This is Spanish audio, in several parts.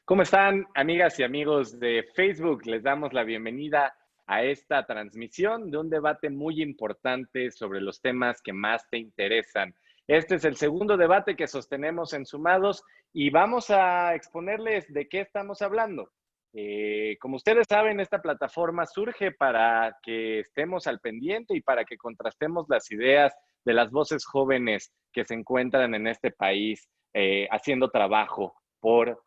¿Cómo están, amigas y amigos de Facebook? Les damos la bienvenida a esta transmisión de un debate muy importante sobre los temas que más te interesan. Este es el segundo debate que sostenemos en Sumados y vamos a exponerles de qué estamos hablando. Como ustedes saben, esta plataforma surge para que estemos al pendiente y para que contrastemos las ideas de las voces jóvenes que se encuentran en este país haciendo trabajo por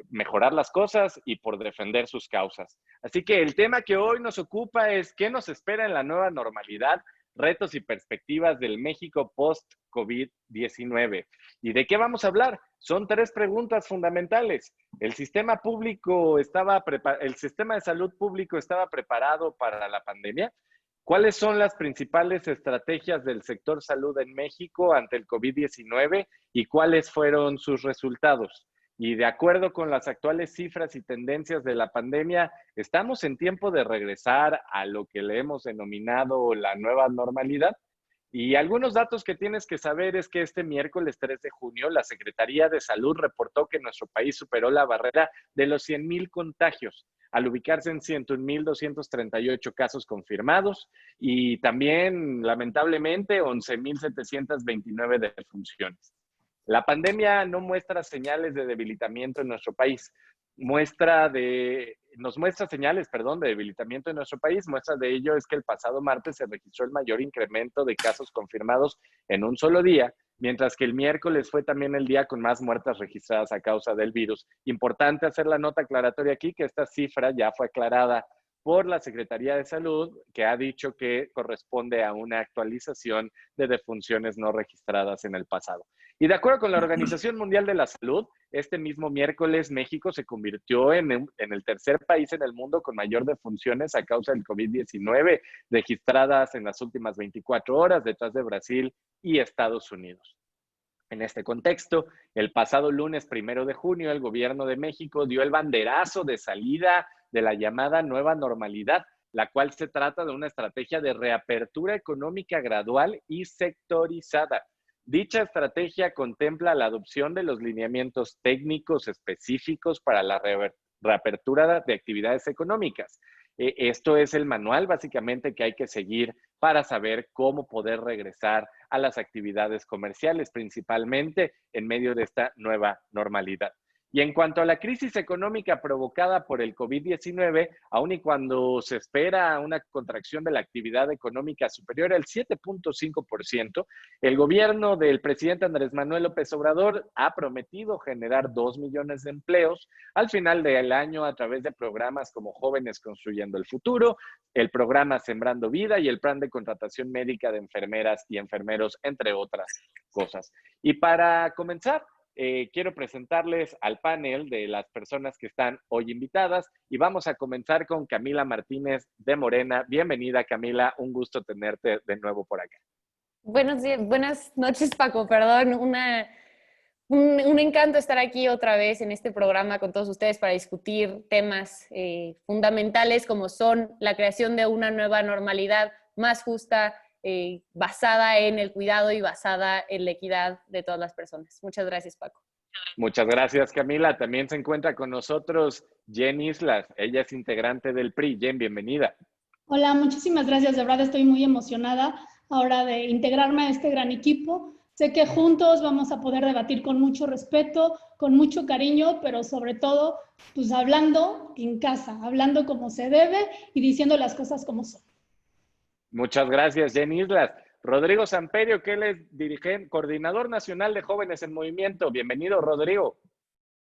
mejorar las cosas y por defender sus causas. Así que el tema que hoy nos ocupa es qué nos espera en la nueva normalidad, retos y perspectivas del México post-COVID-19. ¿Y de qué vamos a hablar? Son tres preguntas fundamentales. ¿El sistema de salud público estaba preparado para la pandemia? ¿Cuáles son las principales estrategias del sector salud en México ante el COVID-19 y cuáles fueron sus resultados? Y de acuerdo con las actuales cifras y tendencias de la pandemia, ¿estamos en tiempo de regresar a lo que le hemos denominado la nueva normalidad? Y algunos datos que tienes que saber es que este miércoles 3 de junio la Secretaría de Salud reportó que nuestro país superó la barrera de los 100,000 contagios, al ubicarse en 101,238 casos confirmados y también, lamentablemente, 11,729 defunciones. La pandemia no muestra señales de debilitamiento en nuestro país. Nos muestra señales, de debilitamiento en nuestro país. Muestra de ello es que el pasado martes se registró el mayor incremento de casos confirmados en un solo día, mientras que el miércoles fue también el día con más muertes registradas a causa del virus. Importante hacer la nota aclaratoria aquí que esta cifra ya fue aclarada por la Secretaría de Salud, que ha dicho que corresponde a una actualización de defunciones no registradas en el pasado. Y de acuerdo con la Organización Mundial de la Salud, este mismo miércoles México se convirtió en el tercer país en el mundo con mayor defunciones a causa del COVID-19 registradas en las últimas 24 horas, detrás de Brasil y Estados Unidos. En este contexto, el pasado lunes 1 de junio, el gobierno de México dio el banderazo de salida de la llamada nueva normalidad, la cual se trata de una estrategia de reapertura económica gradual y sectorizada. Dicha estrategia contempla la adopción de los lineamientos técnicos específicos para la reapertura de actividades económicas. Esto es el manual básicamente que hay que seguir para saber cómo poder regresar a las actividades comerciales, principalmente en medio de esta nueva normalidad. Y en cuanto a la crisis económica provocada por el COVID-19, aun y cuando se espera una contracción de la actividad económica superior al 7.5%, el gobierno del presidente Andrés Manuel López Obrador ha prometido generar 2 millones de empleos al final del año a través de programas como Jóvenes Construyendo el Futuro, el programa Sembrando Vida y el plan de contratación médica de enfermeras y enfermeros, entre otras cosas. Y para comenzar, quiero presentarles al panel de las personas que están hoy invitadas y vamos a comenzar con Camila Martínez de Morena. Bienvenida, Camila, un gusto tenerte de nuevo por acá. Buenos días, buenas noches, Paco, perdón, un encanto estar aquí otra vez en este programa con todos ustedes para discutir temas fundamentales como son la creación de una nueva normalidad más justa, basada en el cuidado y basada en la equidad de todas las personas. Muchas gracias, Paco. Muchas gracias, Camila. También se encuentra con nosotros Jen Islas. Ella es integrante del PRI. Jen, bienvenida. Hola, muchísimas gracias. De verdad estoy muy emocionada ahora de integrarme a este gran equipo. Sé que juntos vamos a poder debatir con mucho respeto, con mucho cariño, pero sobre todo, pues hablando en casa, hablando como se debe y diciendo las cosas como son. Muchas gracias, Jen Islas. Rodrigo Samperio, que él es coordinador nacional de Jóvenes en Movimiento. Bienvenido, Rodrigo.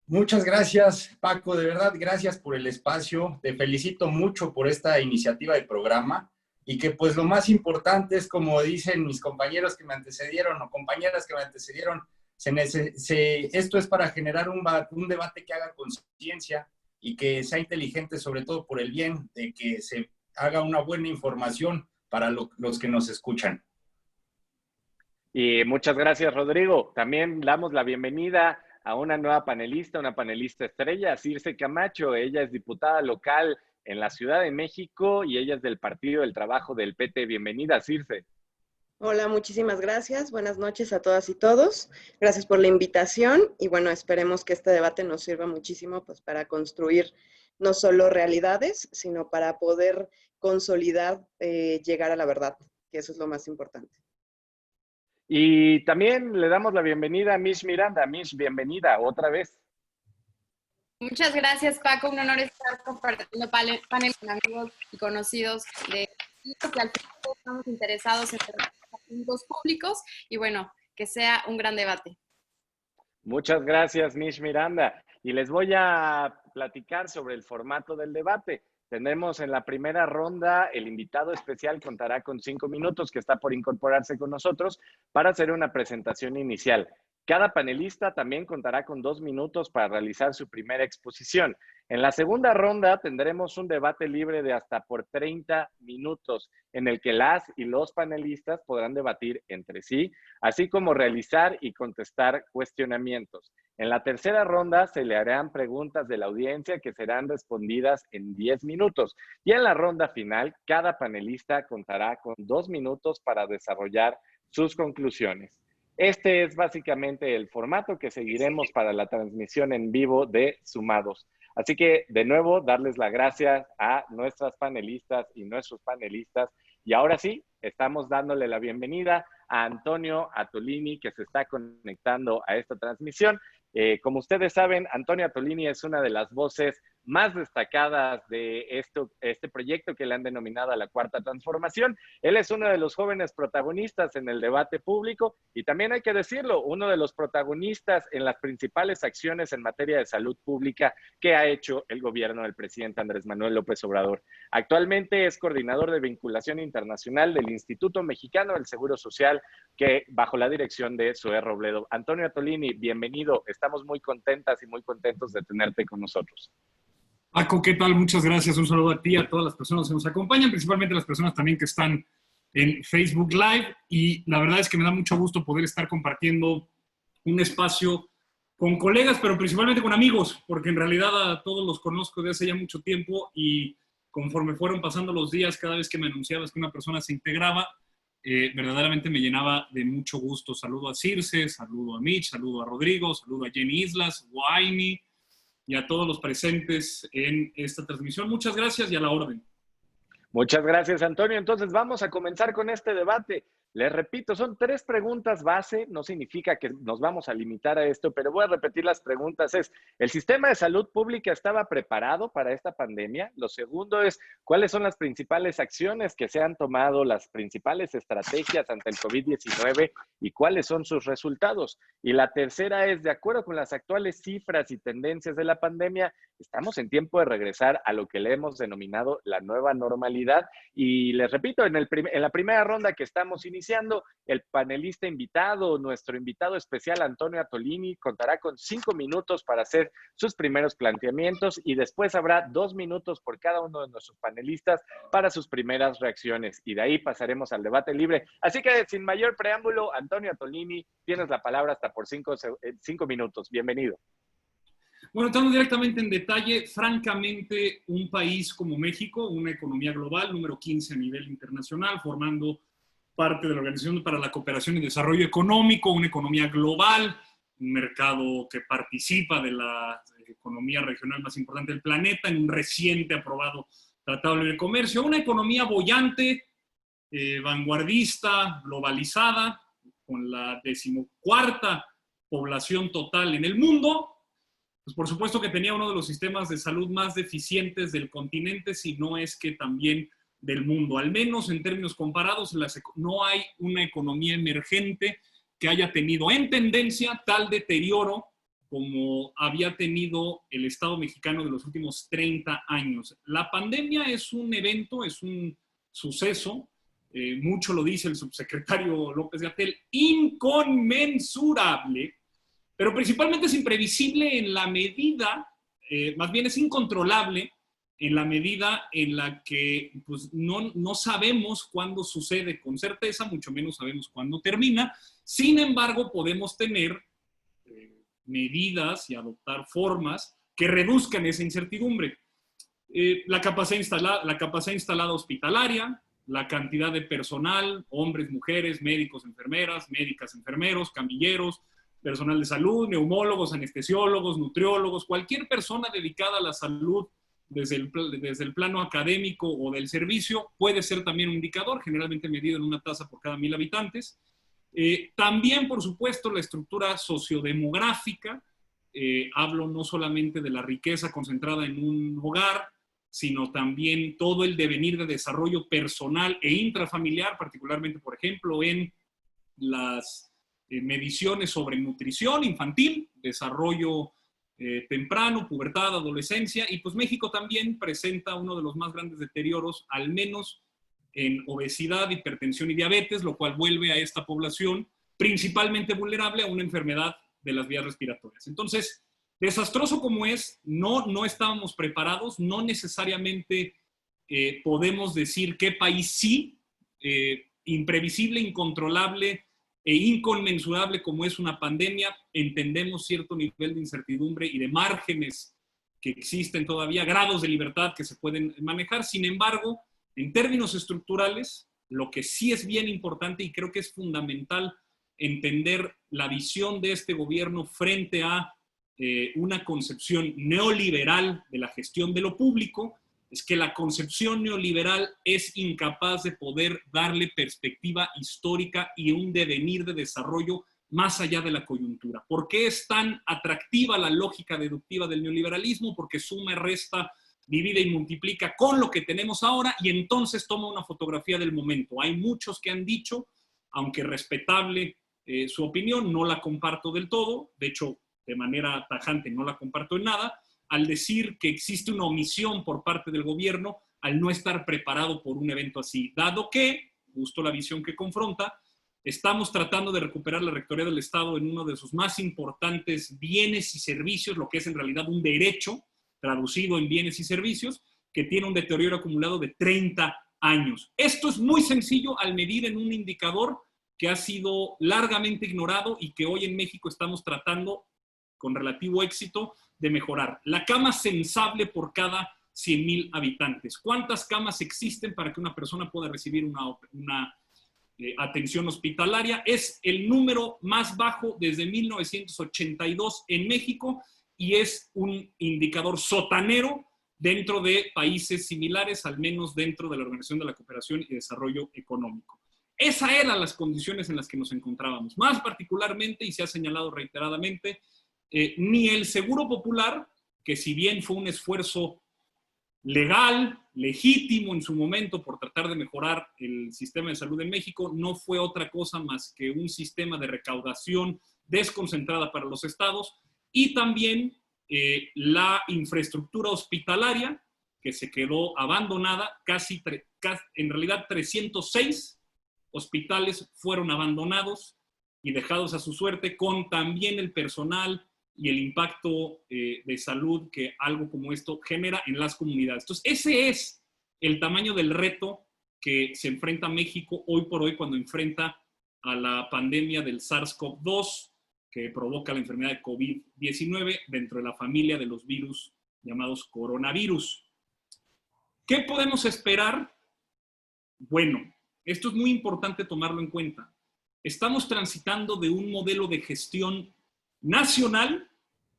Muchas gracias, Paco. De verdad, gracias por el espacio. Te felicito mucho por esta iniciativa del programa y que pues lo más importante es, como dicen mis compañeros que me antecedieron o compañeras que me antecedieron, esto es para generar un debate que haga conciencia y que sea inteligente, sobre todo por el bien de que se haga una buena información para los que nos escuchan. Y muchas gracias, Rodrigo. También damos la bienvenida a una nueva panelista, una panelista estrella, Circe Camacho. Ella es diputada local en la Ciudad de México y ella es del Partido del Trabajo del PT. Bienvenida, Circe. Hola, muchísimas gracias. Buenas noches a todas y todos. Gracias por la invitación y bueno, esperemos que este debate nos sirva muchísimo pues, para construir no solo realidades, sino para poder consolidar, llegar a la verdad, que eso es lo más importante. Y también le damos la bienvenida a Mish Miranda. Mish, bienvenida otra vez. Muchas gracias, Paco. Un honor estar compartiendo panel con amigos y conocidos de que al final estamos interesados en asuntos públicos y bueno, que sea un gran debate. Muchas gracias, Mish Miranda. Y les voy a platicar sobre el formato del debate. Tenemos en la primera ronda, el invitado especial contará con 5 minutos, que está por incorporarse con nosotros, para hacer una presentación inicial. Cada panelista también contará con 2 minutos para realizar su primera exposición. En la segunda ronda tendremos un debate libre de hasta por 30 minutos, en el que las y los panelistas podrán debatir entre sí, así como realizar y contestar cuestionamientos. En la tercera ronda se le harán preguntas de la audiencia que serán respondidas en 10 minutos. Y en la ronda final, cada panelista contará con 2 minutos para desarrollar sus conclusiones. Este es básicamente el formato que seguiremos para la transmisión en vivo de Sumados. Así que, de nuevo, darles las gracias a nuestras panelistas y nuestros panelistas. Y ahora sí, estamos dándole la bienvenida a Antonio Atolini, que se está conectando a esta transmisión. Como ustedes saben, Antonio Atolini es una de las voces más destacadas de este proyecto que le han denominado a la Cuarta Transformación. Él es uno de los jóvenes protagonistas en el debate público y también hay que decirlo, uno de los protagonistas en las principales acciones en materia de salud pública que ha hecho el gobierno del presidente Andrés Manuel López Obrador. Actualmente es coordinador de vinculación internacional del Instituto Mexicano del Seguro Social, que bajo la dirección de Zoé Robledo. Antonio Atolini, bienvenido. Estamos muy contentas y muy contentos de tenerte con nosotros. Paco, ¿qué tal? Muchas gracias. Un saludo a ti, a todas las personas que nos acompañan, principalmente las personas también que están en Facebook Live. Y la verdad es que me da mucho gusto poder estar compartiendo un espacio con colegas, pero principalmente con amigos, porque en realidad a todos los conozco desde hace ya mucho tiempo y conforme fueron pasando los días, cada vez que me anunciabas que una persona se integraba, verdaderamente me llenaba de mucho gusto. Saludo a Circe, saludo a Mitch, saludo a Rodrigo, saludo a Jenny Islas, Waini y a todos los presentes en esta transmisión. Muchas gracias y a la orden. Muchas gracias, Antonio. Entonces vamos a comenzar con este debate. Les repito, son 3 preguntas base, no significa que nos vamos a limitar a esto, pero voy a repetir las preguntas. ¿El sistema de salud pública estaba preparado para esta pandemia? Lo segundo es, ¿cuáles son las principales acciones que se han tomado, las principales estrategias ante el COVID-19 y cuáles son sus resultados? Y la tercera es, de acuerdo con las actuales cifras y tendencias de la pandemia, estamos en tiempo de regresar a lo que le hemos denominado la nueva normalidad. Y les repito, en la primera ronda que estamos iniciando, el panelista invitado, nuestro invitado especial, Antonio Atolini, contará con 5 minutos para hacer sus primeros planteamientos y después habrá 2 minutos por cada uno de nuestros panelistas para sus primeras reacciones. Y de ahí pasaremos al debate libre. Así que, sin mayor preámbulo, Antonio Atolini, tienes la palabra hasta por 5 minutos. Bienvenido. Bueno, entrando directamente en detalle, francamente, un país como México, una economía global, número 15 a nivel internacional, formando parte de la Organización para la Cooperación y Desarrollo Económico, una economía global, un mercado que participa de la economía regional más importante del planeta, en un reciente aprobado Tratado de Libre Comercio, una economía boyante, vanguardista, globalizada, con la 14ª población total en el mundo. Pues por supuesto que tenía uno de los sistemas de salud más deficientes del continente, si no es que también del mundo. Al menos en términos comparados, no hay una economía emergente que haya tenido en tendencia tal deterioro como había tenido el Estado mexicano de los últimos 30 años. La pandemia es un evento, es un suceso, mucho lo dice el subsecretario López-Gatell, inconmensurable, pero principalmente es imprevisible en la medida, más bien es incontrolable en la medida en la que pues, no sabemos cuándo sucede con certeza, mucho menos sabemos cuándo termina. Sin embargo, podemos tener medidas y adoptar formas que reduzcan esa incertidumbre. La capacidad instalada hospitalaria, la cantidad de personal, hombres, mujeres, médicos, enfermeras, médicas, enfermeros, camilleros, personal de salud, neumólogos, anestesiólogos, nutriólogos, cualquier persona dedicada a la salud desde el plano académico o del servicio puede ser también un indicador, generalmente medido en una tasa por cada 1,000 habitantes. También, por supuesto, la estructura sociodemográfica. Hablo no solamente de la riqueza concentrada en un hogar, sino también todo el devenir de desarrollo personal e intrafamiliar, particularmente, por ejemplo, en las mediciones sobre nutrición infantil, desarrollo temprano, pubertad, adolescencia, y pues México también presenta uno de los más grandes deterioros, al menos en obesidad, hipertensión y diabetes, lo cual vuelve a esta población principalmente vulnerable a una enfermedad de las vías respiratorias. Entonces, desastroso como es, no estábamos preparados, no necesariamente podemos decir qué país sí, imprevisible, incontrolable e inconmensurable como es una pandemia, entendemos cierto nivel de incertidumbre y de márgenes que existen todavía, grados de libertad que se pueden manejar. Sin embargo, en términos estructurales, lo que sí es bien importante y creo que es fundamental entender la visión de este gobierno frente a una concepción neoliberal de la gestión de lo público, es que la concepción neoliberal es incapaz de poder darle perspectiva histórica y un devenir de desarrollo más allá de la coyuntura. ¿Por qué es tan atractiva la lógica deductiva del neoliberalismo? Porque suma y resta, divide y multiplica con lo que tenemos ahora y entonces toma una fotografía del momento. Hay muchos que han dicho, aunque respetable su opinión, no la comparto del todo, de hecho, de manera tajante no la comparto en nada, al decir que existe una omisión por parte del gobierno al no estar preparado por un evento así, dado que, justo la visión que confronta, estamos tratando de recuperar la Rectoría del Estado en uno de sus más importantes bienes y servicios, lo que es en realidad un derecho traducido en bienes y servicios, que tiene un deterioro acumulado de 30 años. Esto es muy sencillo al medir en un indicador que ha sido largamente ignorado y que hoy en México estamos tratando con relativo éxito de mejorar. La cama censable por cada 100,000 habitantes. ¿Cuántas camas existen para que una persona pueda recibir una atención hospitalaria? Es el número más bajo desde 1982 en México y es un indicador sotanero dentro de países similares, al menos dentro de la Organización de la Cooperación y Desarrollo Económico. Esas eran las condiciones en las que nos encontrábamos. Más particularmente, y se ha señalado reiteradamente, ni el Seguro Popular, que si bien fue un esfuerzo legal, legítimo en su momento por tratar de mejorar el sistema de salud en México, no fue otra cosa más que un sistema de recaudación desconcentrada para los estados y también la infraestructura hospitalaria que se quedó abandonada, en realidad 306 hospitales fueron abandonados y dejados a su suerte, con también el personal y el impacto de salud que algo como esto genera en las comunidades. Entonces, ese es el tamaño del reto que se enfrenta México hoy por hoy cuando enfrenta a la pandemia del SARS-CoV-2 que provoca la enfermedad de COVID-19 dentro de la familia de los virus llamados coronavirus. ¿Qué podemos esperar? Bueno, esto es muy importante tomarlo en cuenta. Estamos transitando de un modelo de gestión nacional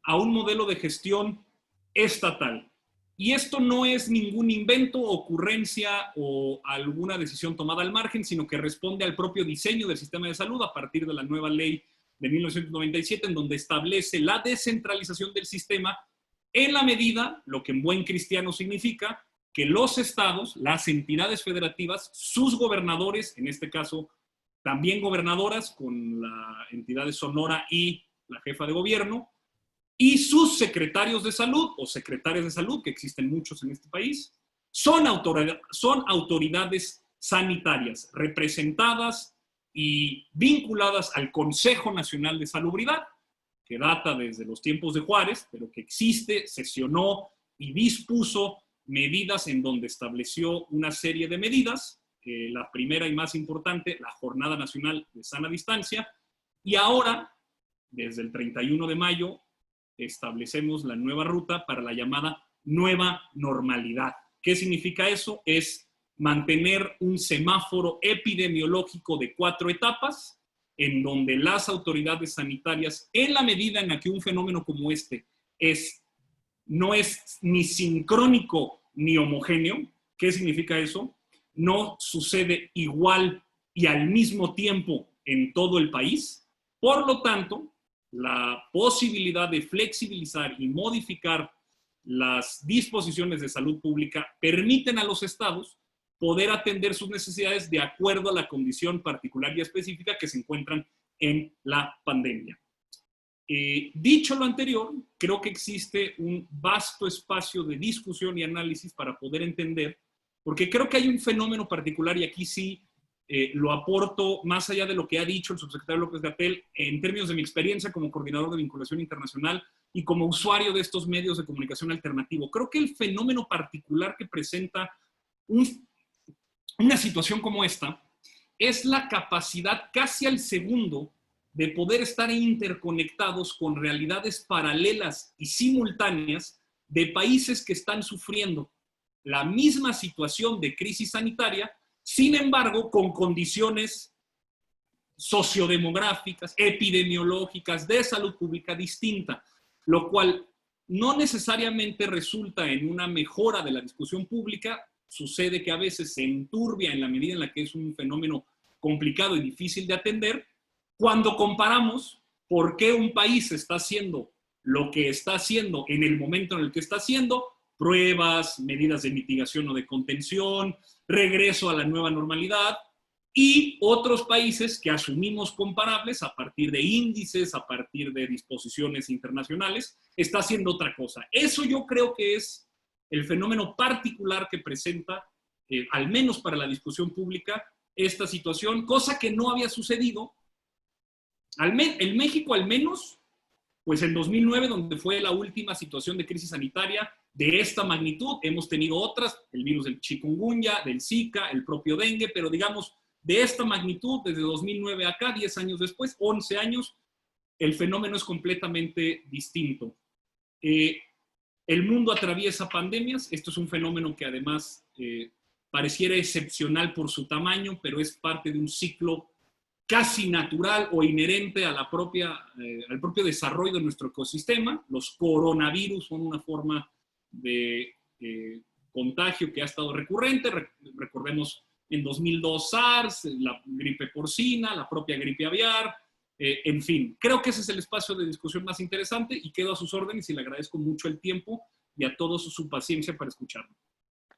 a un modelo de gestión estatal. Y esto no es ningún invento, ocurrencia o alguna decisión tomada al margen, sino que responde al propio diseño del sistema de salud a partir de la nueva ley de 1997, en donde establece la descentralización del sistema en la medida, lo que en buen cristiano significa, que los estados, las entidades federativas, sus gobernadores, en este caso también gobernadoras, con la entidad de Sonora y la jefa de gobierno, y sus secretarios de salud o secretarias de salud, que existen muchos en este país, son autoridades sanitarias representadas y vinculadas al Consejo Nacional de Salubridad, que data desde los tiempos de Juárez, pero que existe, sesionó y dispuso medidas en donde estableció una serie de medidas, la primera y más importante, la Jornada Nacional de Sana Distancia, y ahora, desde el 31 de mayo, establecemos la nueva ruta para la llamada nueva normalidad. ¿Qué significa eso? Es mantener un semáforo epidemiológico de 4 etapas, en donde las autoridades sanitarias, en la medida en la que un fenómeno como este no es ni sincrónico ni homogéneo. ¿Qué significa eso? No sucede igual y al mismo tiempo en todo el país. Por lo tanto, la posibilidad de flexibilizar y modificar las disposiciones de salud pública permiten a los estados poder atender sus necesidades de acuerdo a la condición particular y específica que se encuentran en la pandemia. Dicho lo anterior, creo que existe un vasto espacio de discusión y análisis para poder entender, porque creo que hay un fenómeno particular, y aquí sí lo aporto más allá de lo que ha dicho el subsecretario López-Gatell, en términos de mi experiencia como coordinador de vinculación internacional y como usuario de estos medios de comunicación alternativo. Creo que el fenómeno particular que presenta una situación como esta es la capacidad casi al segundo de poder estar interconectados con realidades paralelas y simultáneas de países que están sufriendo la misma situación de crisis sanitaria, sin embargo, con condiciones sociodemográficas, epidemiológicas, de salud pública distinta, lo cual no necesariamente resulta en una mejora de la discusión pública. Sucede que a veces se enturbia en la medida en la que es un fenómeno complicado y difícil de atender. Cuando comparamos por qué un país está haciendo lo que está haciendo en el momento en el que está haciendo, pruebas, medidas de mitigación o de contención, regreso a la nueva normalidad, y otros países que asumimos comparables a partir de índices, a partir de disposiciones internacionales, está haciendo otra cosa. Eso yo creo que es el fenómeno particular que presenta, al menos para la discusión pública, esta situación, cosa que no había sucedido en México, al menos, pues en 2009, donde fue la última situación de crisis sanitaria de esta magnitud. Hemos tenido otras, el virus del chikungunya, del Zika, el propio dengue, pero digamos, de esta magnitud, desde 2009 acá, 10 años después, 11 años, el fenómeno es completamente distinto. El mundo atraviesa pandemias. Esto es un fenómeno que además pareciera excepcional por su tamaño, pero es parte de un ciclo casi natural o inherente a al propio desarrollo de nuestro ecosistema. Los coronavirus son una forma de contagio que ha estado recurrente. Recordemos en 2002 SARS, la gripe porcina, la propia gripe aviar, en fin. Creo que ese es el espacio de discusión más interesante y quedo a sus órdenes y le agradezco mucho el tiempo y a todos su paciencia para escucharme.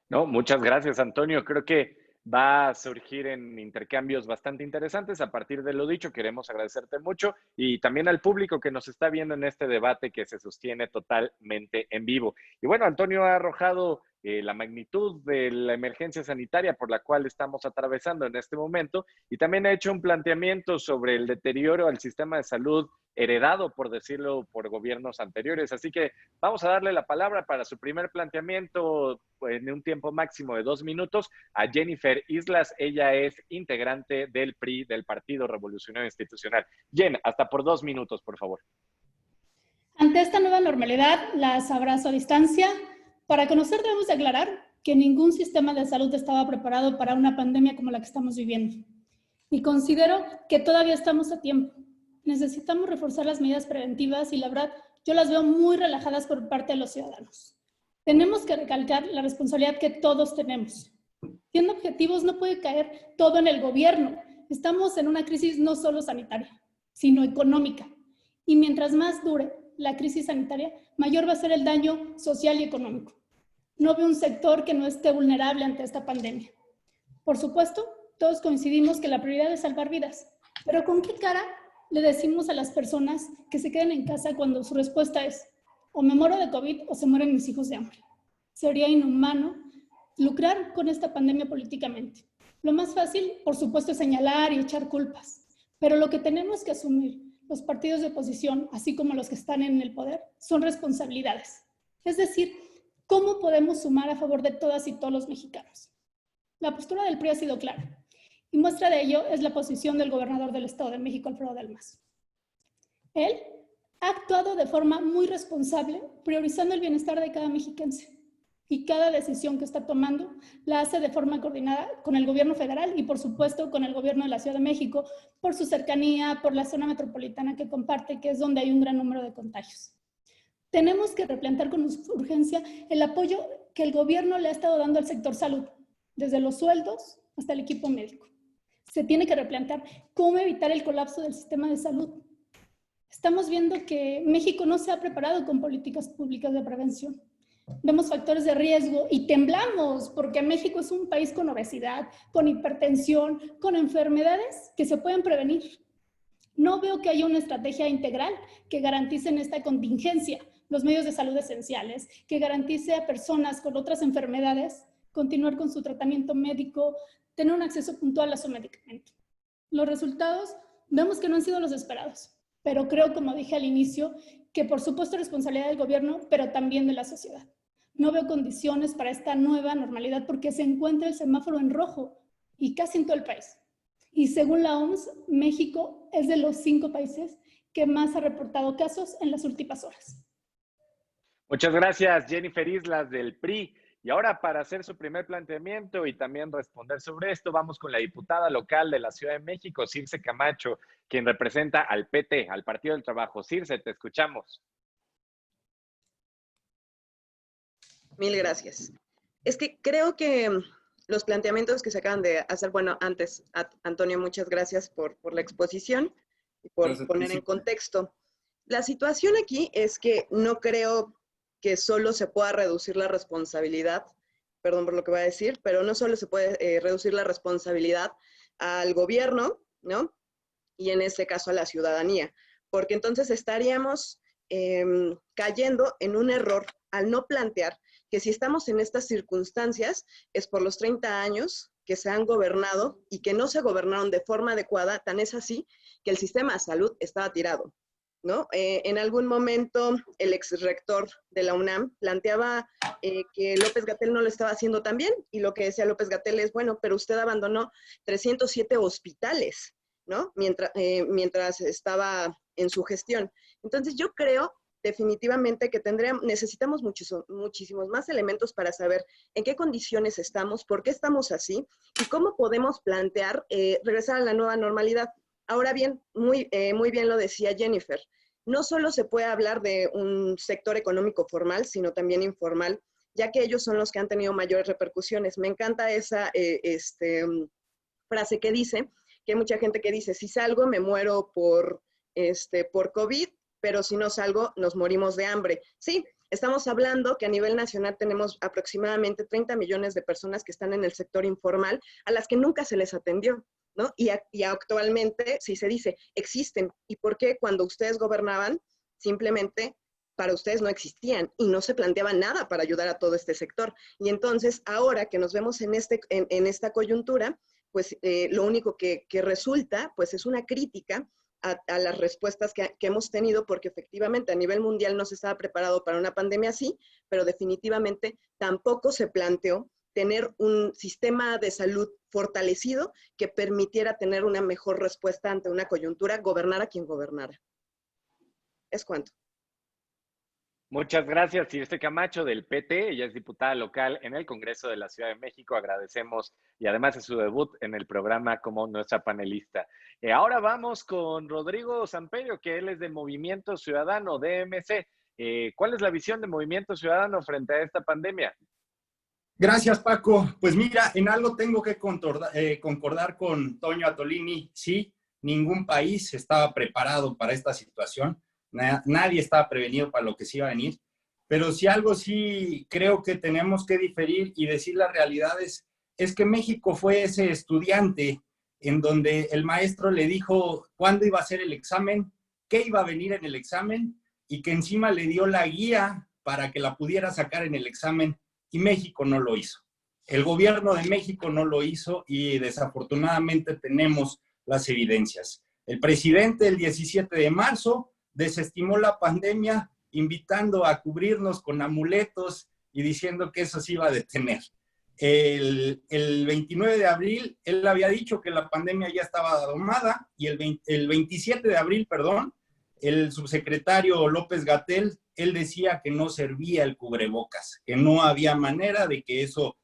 No, muchas gracias, Antonio. Creo que va a surgir en intercambios bastante interesantes. A partir de lo dicho, queremos agradecerte mucho y también al público que nos está viendo en este debate que se sostiene totalmente en vivo. Y bueno, Antonio ha arrojado la magnitud de la emergencia sanitaria por la cual estamos atravesando en este momento y también ha hecho un planteamiento sobre el deterioro al sistema de salud heredado, por decirlo, por gobiernos anteriores. Así que vamos a darle la palabra para su primer planteamiento en un tiempo máximo de 2 minutos a Jennifer Islas. Ella es integrante del PRI, del Partido Revolucionario Institucional. Jen, hasta por 2 minutos, por favor. Ante esta nueva normalidad, las abrazo a distancia. Para conocer debemos aclarar que ningún sistema de salud estaba preparado para una pandemia como la que estamos viviendo. Y considero que todavía estamos a tiempo. Necesitamos reforzar las medidas preventivas y la verdad, yo las veo muy relajadas por parte de los ciudadanos. Tenemos que recalcar la responsabilidad que todos tenemos. Siendo objetivos, no puede caer todo en el gobierno. Estamos en una crisis no solo sanitaria, sino económica. Y mientras más dure la crisis sanitaria, mayor va a ser el daño social y económico. No veo un sector que no esté vulnerable ante esta pandemia. Por supuesto, todos coincidimos que la prioridad es salvar vidas, pero ¿con qué cara le decimos a las personas que se queden en casa cuando su respuesta es o me muero de COVID o se mueren mis hijos de hambre? Sería inhumano lucrar con esta pandemia políticamente. Lo más fácil, por supuesto, es señalar y echar culpas, pero lo que tenemos que asumir los partidos de oposición, así como los que están en el poder, son responsabilidades. Es decir, ¿cómo podemos sumar a favor de todas y todos los mexicanos? La postura del PRI ha sido clara, y muestra de ello es la posición del gobernador del Estado de México, Alfredo del Mazo. Él ha actuado de forma muy responsable, priorizando el bienestar de cada mexiquense. Y cada decisión que está tomando la hace de forma coordinada con el gobierno federal y, por supuesto, con el gobierno de la Ciudad de México, por su cercanía, por la zona metropolitana que comparte, que es donde hay un gran número de contagios. Tenemos que replantear con urgencia el apoyo que el gobierno le ha estado dando al sector salud, desde los sueldos hasta el equipo médico. Se tiene que replantear cómo evitar el colapso del sistema de salud. Estamos viendo que México no se ha preparado con políticas públicas de prevención. Vemos factores de riesgo y temblamos porque México es un país con obesidad, con hipertensión, con enfermedades que se pueden prevenir. No veo que haya una estrategia integral que garantice en esta contingencia los medios de salud esenciales, que garantice a personas con otras enfermedades continuar con su tratamiento médico, tener un acceso puntual a su medicamento. Los resultados vemos que no han sido los esperados, pero creo, como dije al inicio, que por supuesto es responsabilidad del gobierno, pero también de la sociedad. No veo condiciones para esta nueva normalidad porque se encuentra el semáforo en rojo y casi en todo el país. Y según la OMS, México es de los 5 países que más ha reportado casos en las últimas horas. Muchas gracias, Jennifer Islas del PRI. Y ahora, para hacer su primer planteamiento y también responder sobre esto, vamos con la diputada local de la Ciudad de México, Circe Camacho, quien representa al PT, al Partido del Trabajo. Circe, te escuchamos. Mil gracias. Es que creo que los planteamientos que se acaban de hacer, bueno, antes, Antonio, muchas gracias por la exposición y por poner en contexto. La situación aquí es que no creo que solo se pueda reducir la responsabilidad, perdón por lo que voy a decir, pero no solo se puede reducir la responsabilidad al gobierno, ¿no? Y en este caso a la ciudadanía, porque entonces estaríamos cayendo en un error al no plantear que si estamos en estas circunstancias es por los 30 años que se han gobernado y que no se gobernaron de forma adecuada, tan es así que el sistema de salud estaba tirado, ¿no? En algún momento el ex rector de la UNAM planteaba que López-Gatell no lo estaba haciendo tan bien, y lo que decía López-Gatell es, bueno, pero usted abandonó 307 hospitales, ¿no? Mientras estaba en su gestión. Entonces yo creo definitivamente que necesitamos muchísimos más elementos para saber en qué condiciones estamos, por qué estamos así y cómo podemos plantear regresar a la nueva normalidad. Ahora bien, muy bien lo decía Jennifer, no solo se puede hablar de un sector económico formal, sino también informal, ya que ellos son los que han tenido mayores repercusiones. Me encanta esa frase que dice, que hay mucha gente que dice, si salgo me muero por COVID, pero si no salgo, nos morimos de hambre. Sí, estamos hablando que a nivel nacional tenemos aproximadamente 30 millones de personas que están en el sector informal, a las que nunca se les atendió, ¿no? Y actualmente, si se dice, existen. ¿Y por qué cuando ustedes gobernaban, simplemente para ustedes no existían y no se planteaba nada para ayudar a todo este sector? Y entonces, ahora que nos vemos en esta coyuntura, pues lo único que resulta, pues es una crítica a las respuestas que hemos tenido, porque efectivamente a nivel mundial no se estaba preparado para una pandemia así, pero definitivamente tampoco se planteó tener un sistema de salud fortalecido que permitiera tener una mejor respuesta ante una coyuntura, gobernara quien gobernara. Es cuanto. Muchas gracias, Circe Camacho del PT. Ella es diputada local en el Congreso de la Ciudad de México. Agradecemos, y además es su debut en el programa como nuestra panelista. Ahora vamos con Rodrigo Samperio, que él es de Movimiento Ciudadano, DMC. ¿Cuál es la visión de Movimiento Ciudadano frente a esta pandemia? Gracias, Paco. Pues mira, en algo tengo que concordar con Toño Atolini. Sí, ningún país estaba preparado para esta situación. Nadie estaba prevenido para lo que se iba a venir, pero si algo sí creo que tenemos que diferir y decir las realidades es que México fue ese estudiante en donde el maestro le dijo cuándo iba a ser el examen, qué iba a venir en el examen y que encima le dio la guía para que la pudiera sacar en el examen, y México no lo hizo. El gobierno de México no lo hizo y desafortunadamente tenemos las evidencias. El presidente el 17 de marzo desestimó la pandemia invitando a cubrirnos con amuletos y diciendo que eso se iba a detener. El 29 de abril, él había dicho que la pandemia ya estaba domada y el 27 de abril, el subsecretario López-Gatell, él decía que no servía el cubrebocas, que no había manera de que eso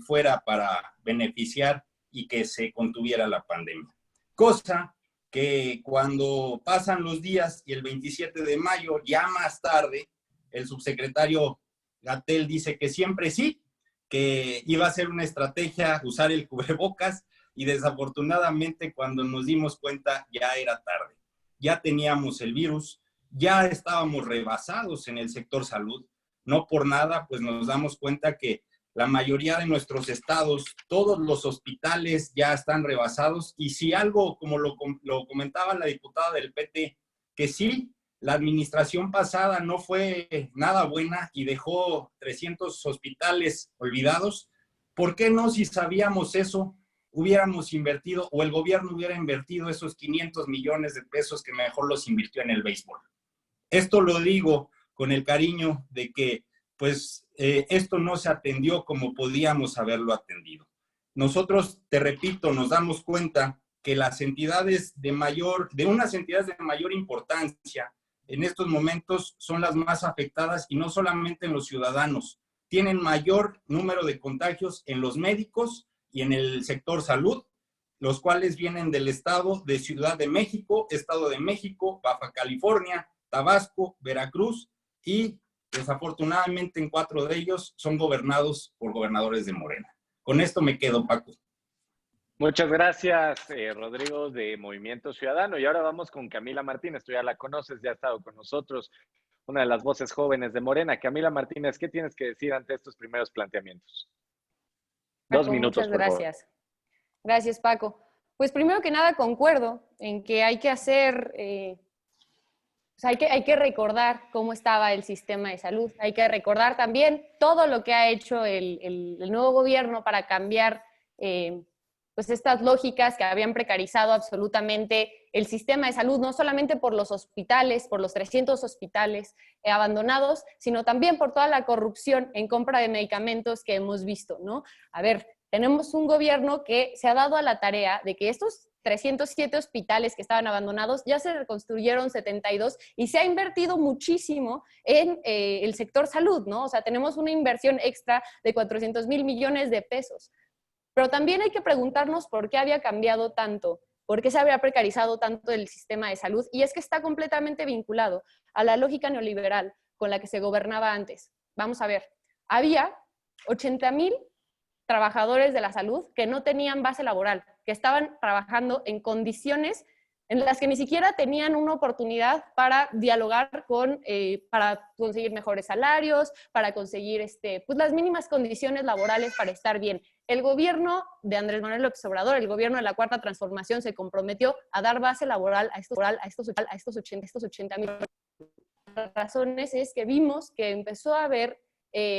fuera para beneficiar y que se contuviera la pandemia. Cosa que cuando pasan los días y el 27 de mayo, ya más tarde, el subsecretario Gatell dice que siempre sí, que iba a ser una estrategia usar el cubrebocas, y desafortunadamente cuando nos dimos cuenta ya era tarde. Ya teníamos el virus, ya estábamos rebasados en el sector salud. No por nada, pues nos damos cuenta que la mayoría de nuestros estados, todos los hospitales ya están rebasados, y si algo, como lo comentaba la diputada del PT, que sí, la administración pasada no fue nada buena y dejó 300 hospitales olvidados, ¿por qué no, si sabíamos eso, hubiéramos invertido, o el gobierno hubiera invertido esos 500 millones de pesos que mejor los invirtió en el béisbol? Esto lo digo con el cariño de que pues esto no se atendió como podíamos haberlo atendido. Nosotros, te repito, nos damos cuenta que las entidades de unas entidades de mayor importancia en estos momentos son las más afectadas, y no solamente en los ciudadanos, tienen mayor número de contagios en los médicos y en el sector salud, los cuales vienen del estado de Ciudad de México, Estado de México, Baja California, Tabasco, Veracruz, y desafortunadamente en 4 de ellos son gobernados por gobernadores de Morena. Con esto me quedo, Paco. Muchas gracias, Rodrigo, de Movimiento Ciudadano. Y ahora vamos con Camila Martínez. Tú ya la conoces, ya ha estado con nosotros, una de las voces jóvenes de Morena. Camila Martínez, ¿qué tienes que decir ante estos primeros planteamientos? Paco, 2 minutos, muchas por favor. gracias. Gracias, Paco. Pues primero que nada concuerdo en que hay que hacer... hay que recordar cómo estaba el sistema de salud, hay que recordar también todo lo que ha hecho el nuevo gobierno para cambiar pues estas lógicas que habían precarizado absolutamente el sistema de salud, no solamente por los hospitales, por los 300 hospitales abandonados, sino también por toda la corrupción en compra de medicamentos que hemos visto, ¿no? A ver, tenemos un gobierno que se ha dado a la tarea de que estos 307 hospitales que estaban abandonados, ya se reconstruyeron 72 y se ha invertido muchísimo en el sector salud, ¿no? O sea, tenemos una inversión extra de 400 mil millones de pesos. Pero también hay que preguntarnos por qué había cambiado tanto, por qué se había precarizado tanto el sistema de salud, y es que está completamente vinculado a la lógica neoliberal con la que se gobernaba antes. Vamos a ver, había 80,000 trabajadores de la salud que no tenían base laboral, que estaban trabajando en condiciones en las que ni siquiera tenían una oportunidad para dialogar para conseguir mejores salarios, para conseguir pues las mínimas condiciones laborales para estar bien. El gobierno de Andrés Manuel López Obrador, el gobierno de la Cuarta Transformación, se comprometió a dar base laboral a estos 80,000 razones. Es que vimos que empezó a haber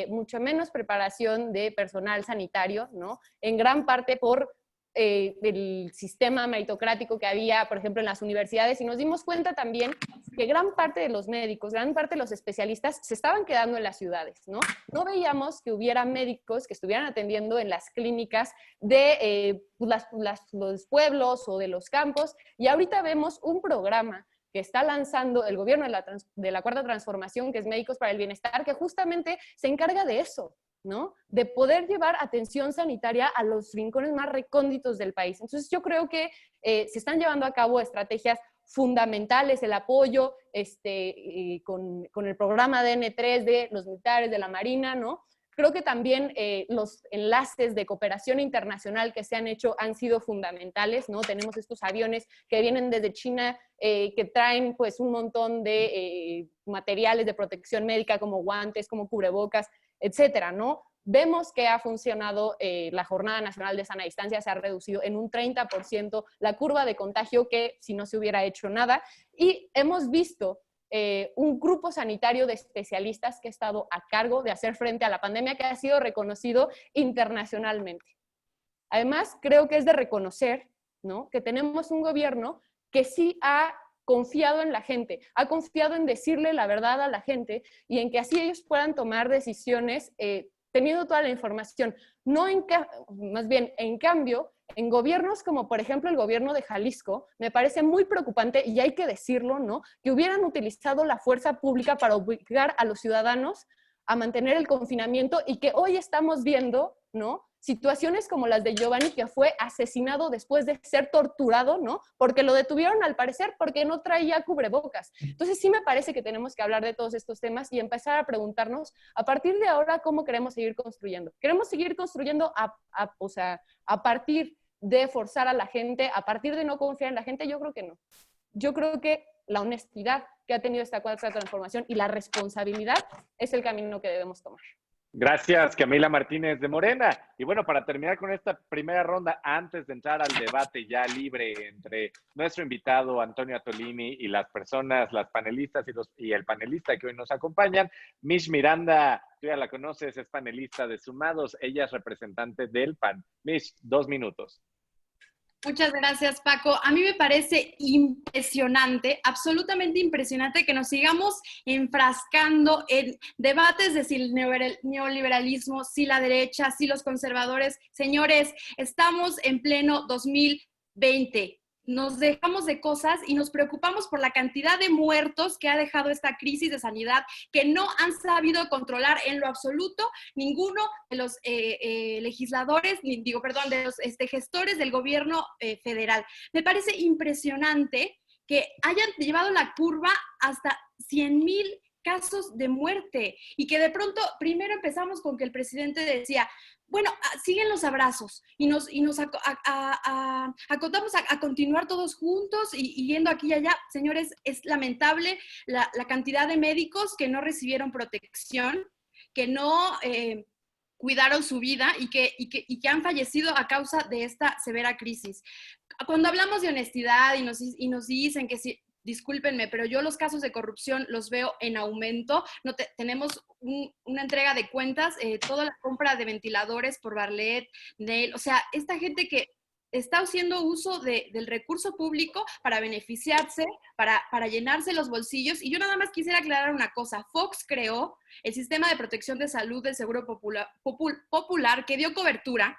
mucha menos preparación de personal sanitario, ¿no? En gran parte por el sistema meritocrático que había, por ejemplo, en las universidades, y nos dimos cuenta también que gran parte de los médicos, gran parte de los especialistas se estaban quedando en las ciudades, ¿no? No veíamos que hubiera médicos que estuvieran atendiendo en las clínicas de los pueblos o de los campos, y ahorita vemos un programa que está lanzando el gobierno de la Cuarta Transformación, que es Médicos para el Bienestar, que justamente se encarga de eso, ¿no? De poder llevar atención sanitaria a los rincones más recónditos del país. Entonces yo creo que se están llevando a cabo estrategias fundamentales, el apoyo con el programa DN3 de los militares, de la Marina, ¿no? Creo que también los enlaces de cooperación internacional que se han hecho han sido fundamentales, ¿no? Tenemos estos aviones que vienen desde China que traen pues un montón de materiales de protección médica como guantes, como cubrebocas, etcétera, ¿no? Vemos que ha funcionado la Jornada Nacional de Sana Distancia, se ha reducido en un 30% la curva de contagio que si no se hubiera hecho nada, y hemos visto un grupo sanitario de especialistas que ha estado a cargo de hacer frente a la pandemia, que ha sido reconocido internacionalmente. Además, creo que es de reconocer, ¿no?, que tenemos un gobierno que sí ha confiado en la gente, ha confiado en decirle la verdad a la gente y en que así ellos puedan tomar decisiones teniendo toda la información. No más bien, en cambio, en gobiernos como por ejemplo el gobierno de Jalisco, me parece muy preocupante, y hay que decirlo, ¿no?, que hubieran utilizado la fuerza pública para obligar a los ciudadanos a mantener el confinamiento, y que hoy estamos viendo, ¿no?, situaciones como las de Giovanni, que fue asesinado después de ser torturado, ¿no?, porque lo detuvieron al parecer porque no traía cubrebocas. Entonces sí me parece que tenemos que hablar de todos estos temas y empezar a preguntarnos a partir de ahora cómo queremos seguir construyendo. ¿Queremos seguir construyendo a partir de forzar a la gente, a partir de no confiar en la gente? Yo creo que no. Yo creo que la honestidad que ha tenido esta cuarta transformación y la responsabilidad es el camino que debemos tomar. Gracias, Camila Martínez de Morena. Y bueno, para terminar con esta primera ronda, antes de entrar al debate ya libre entre nuestro invitado Antonio Atolini y las personas, las panelistas y el panelista que hoy nos acompañan, Mish Miranda, tú ya la conoces, es panelista de Sumados, ella es representante del PAN. Mish, 2 minutos. Muchas gracias, Paco. A mí me parece impresionante, absolutamente impresionante que nos sigamos enfrascando en debates de si el neoliberalismo, si la derecha, si los conservadores. Señores, estamos en pleno 2020. Nos dejamos de cosas y nos preocupamos por la cantidad de muertos que ha dejado esta crisis de sanidad que no han sabido controlar en lo absoluto ninguno de los legisladores, de los gestores del gobierno federal. Me parece impresionante que hayan llevado la curva hasta 100,000 casos de muerte y que de pronto primero empezamos con que el presidente decía, bueno, siguen los abrazos y nos acotamos a continuar todos juntos y yendo aquí y allá. Señores, es lamentable la cantidad de médicos que no recibieron protección, que no cuidaron su vida y que han fallecido a causa de esta severa crisis. Cuando hablamos de honestidad y nos dicen que si... Discúlpenme, pero yo los casos de corrupción los veo en aumento. Tenemos una entrega de cuentas, toda la compra de ventiladores por Barlet, Nel, o sea, esta gente que está haciendo uso del recurso público para beneficiarse, para llenarse los bolsillos. Y yo nada más quisiera aclarar una cosa. Fox creó el sistema de protección de salud del Seguro Popular que dio cobertura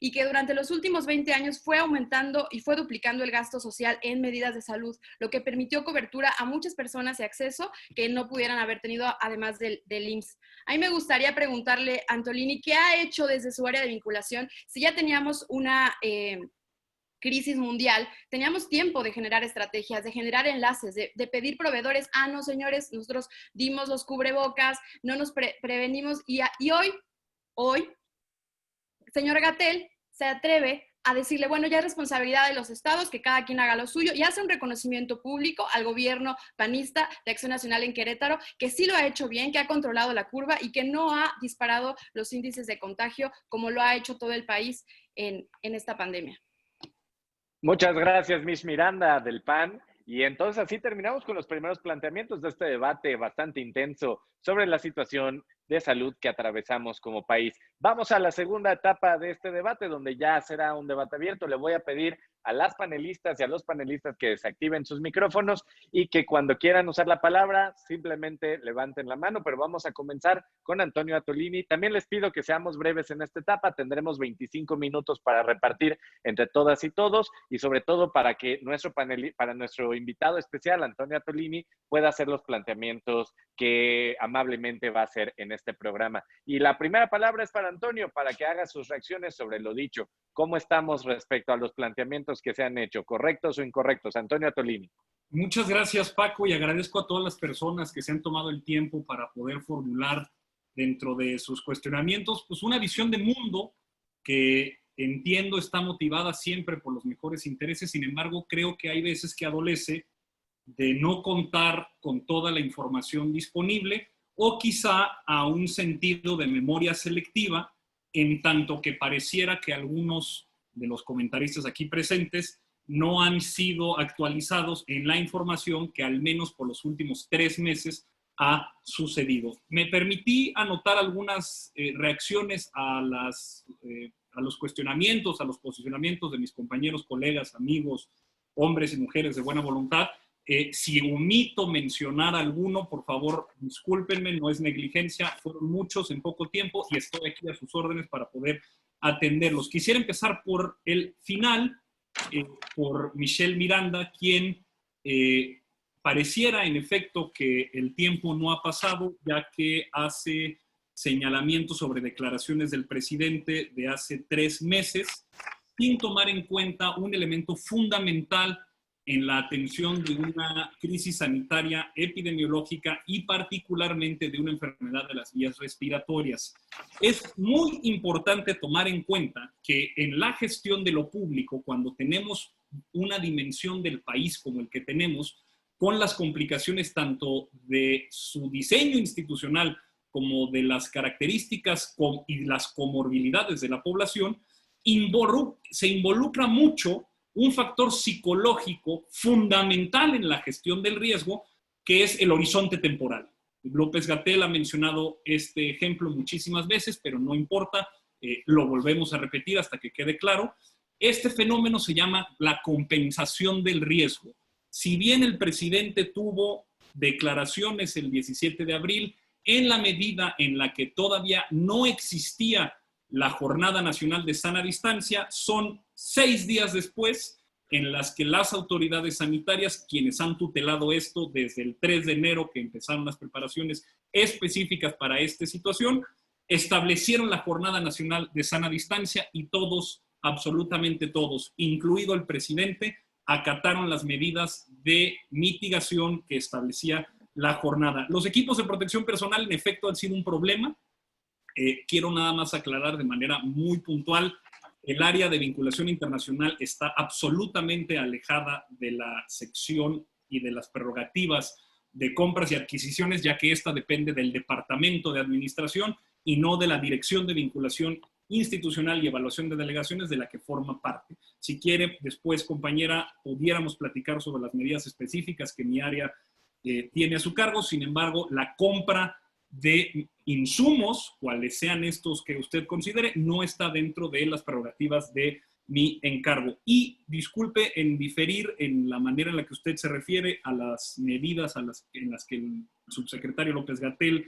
y que durante los últimos 20 años fue aumentando y fue duplicando el gasto social en medidas de salud, lo que permitió cobertura a muchas personas y acceso que no pudieran haber tenido además del IMSS. A mí me gustaría preguntarle a Antolini, ¿qué ha hecho desde su área de vinculación? Si ya teníamos una crisis mundial, teníamos tiempo de generar estrategias, de generar enlaces, de pedir proveedores. No, señores, nosotros dimos los cubrebocas, no nos prevenimos y hoy, señor Gatell se atreve a decirle, bueno, ya es responsabilidad de los estados, que cada quien haga lo suyo, y hace un reconocimiento público al gobierno panista de Acción Nacional en Querétaro, que sí lo ha hecho bien, que ha controlado la curva y que no ha disparado los índices de contagio como lo ha hecho todo el país en esta pandemia. Muchas gracias, Mish Miranda del PAN. Y entonces así terminamos con los primeros planteamientos de este debate bastante intenso sobre la situación de salud que atravesamos como país. Vamos a la segunda etapa de este debate, donde ya será un debate abierto. Le voy a pedir a las panelistas y a los panelistas que desactiven sus micrófonos y que cuando quieran usar la palabra simplemente levanten la mano, pero vamos a comenzar con Antonio Atolini. También les pido que seamos breves en esta etapa, tendremos 25 minutos para repartir entre todas y todos y sobre todo para que para nuestro invitado especial, Antonio Atolini, pueda hacer los planteamientos que amablemente va a hacer en este programa. Y la primera palabra es para Antonio, para que haga sus reacciones sobre lo dicho. ¿Cómo estamos respecto a los planteamientos que se han hecho? ¿Correctos o incorrectos? Antonio Atolini. Muchas gracias, Paco, y agradezco a todas las personas que se han tomado el tiempo para poder formular dentro de sus cuestionamientos pues una visión de mundo que entiendo está motivada siempre por los mejores intereses. Sin embargo, creo que hay veces que adolece de no contar con toda la información disponible o quizá a un sentido de memoria selectiva, en tanto que pareciera que algunos de los comentaristas aquí presentes no han sido actualizados en la información que al menos por los últimos 3 meses ha sucedido. Me permití anotar algunas reacciones a los cuestionamientos, a los posicionamientos de mis compañeros, colegas, amigos, hombres y mujeres de buena voluntad. Si omito mencionar alguno, por favor, discúlpenme, no es negligencia, fueron muchos en poco tiempo y estoy aquí a sus órdenes para poder atenderlos. Quisiera empezar por el final, por Michelle Miranda, quien pareciera en efecto que el tiempo no ha pasado, ya que hace señalamientos sobre declaraciones del presidente de hace 3 meses, sin tomar en cuenta un elemento fundamental en la atención de una crisis sanitaria epidemiológica y particularmente de una enfermedad de las vías respiratorias. Es muy importante tomar en cuenta que en la gestión de lo público, cuando tenemos una dimensión del país como el que tenemos, con las complicaciones tanto de su diseño institucional como de las características y las comorbilidades de la población, se involucra mucho un factor psicológico fundamental en la gestión del riesgo, que es el horizonte temporal. López-Gatell ha mencionado este ejemplo muchísimas veces, pero no importa, lo volvemos a repetir hasta que quede claro. Este fenómeno se llama la compensación del riesgo. Si bien el presidente tuvo declaraciones el 17 de abril, en la medida en la que todavía no existía la Jornada Nacional de Sana Distancia, son 6 días después en las que las autoridades sanitarias, quienes han tutelado esto desde el 3 de enero que empezaron las preparaciones específicas para esta situación, establecieron la Jornada Nacional de Sana Distancia y todos, absolutamente todos, incluido el presidente, acataron las medidas de mitigación que establecía la jornada. Los equipos de protección personal, en efecto, han sido un problema. Quiero nada más aclarar de manera muy puntual, el área de vinculación internacional está absolutamente alejada de la sección y de las prerrogativas de compras y adquisiciones, ya que esta depende del Departamento de Administración y no de la Dirección de Vinculación Institucional y Evaluación de Delegaciones, de la que forma parte. Si quiere, después, compañera, pudiéramos platicar sobre las medidas específicas que mi área tiene a su cargo. Sin embargo, la compra de insumos, cuales sean estos que usted considere, no está dentro de las prerrogativas de mi encargo. Y disculpe en diferir en la manera en la que usted se refiere a las medidas en las que el subsecretario López-Gatell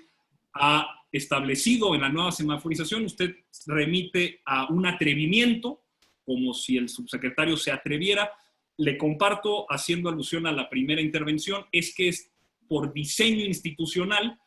ha establecido en la nueva semaforización. Usted remite a un atrevimiento, como si el subsecretario se atreviera. Le comparto, haciendo alusión a la primera intervención, es que es por diseño institucional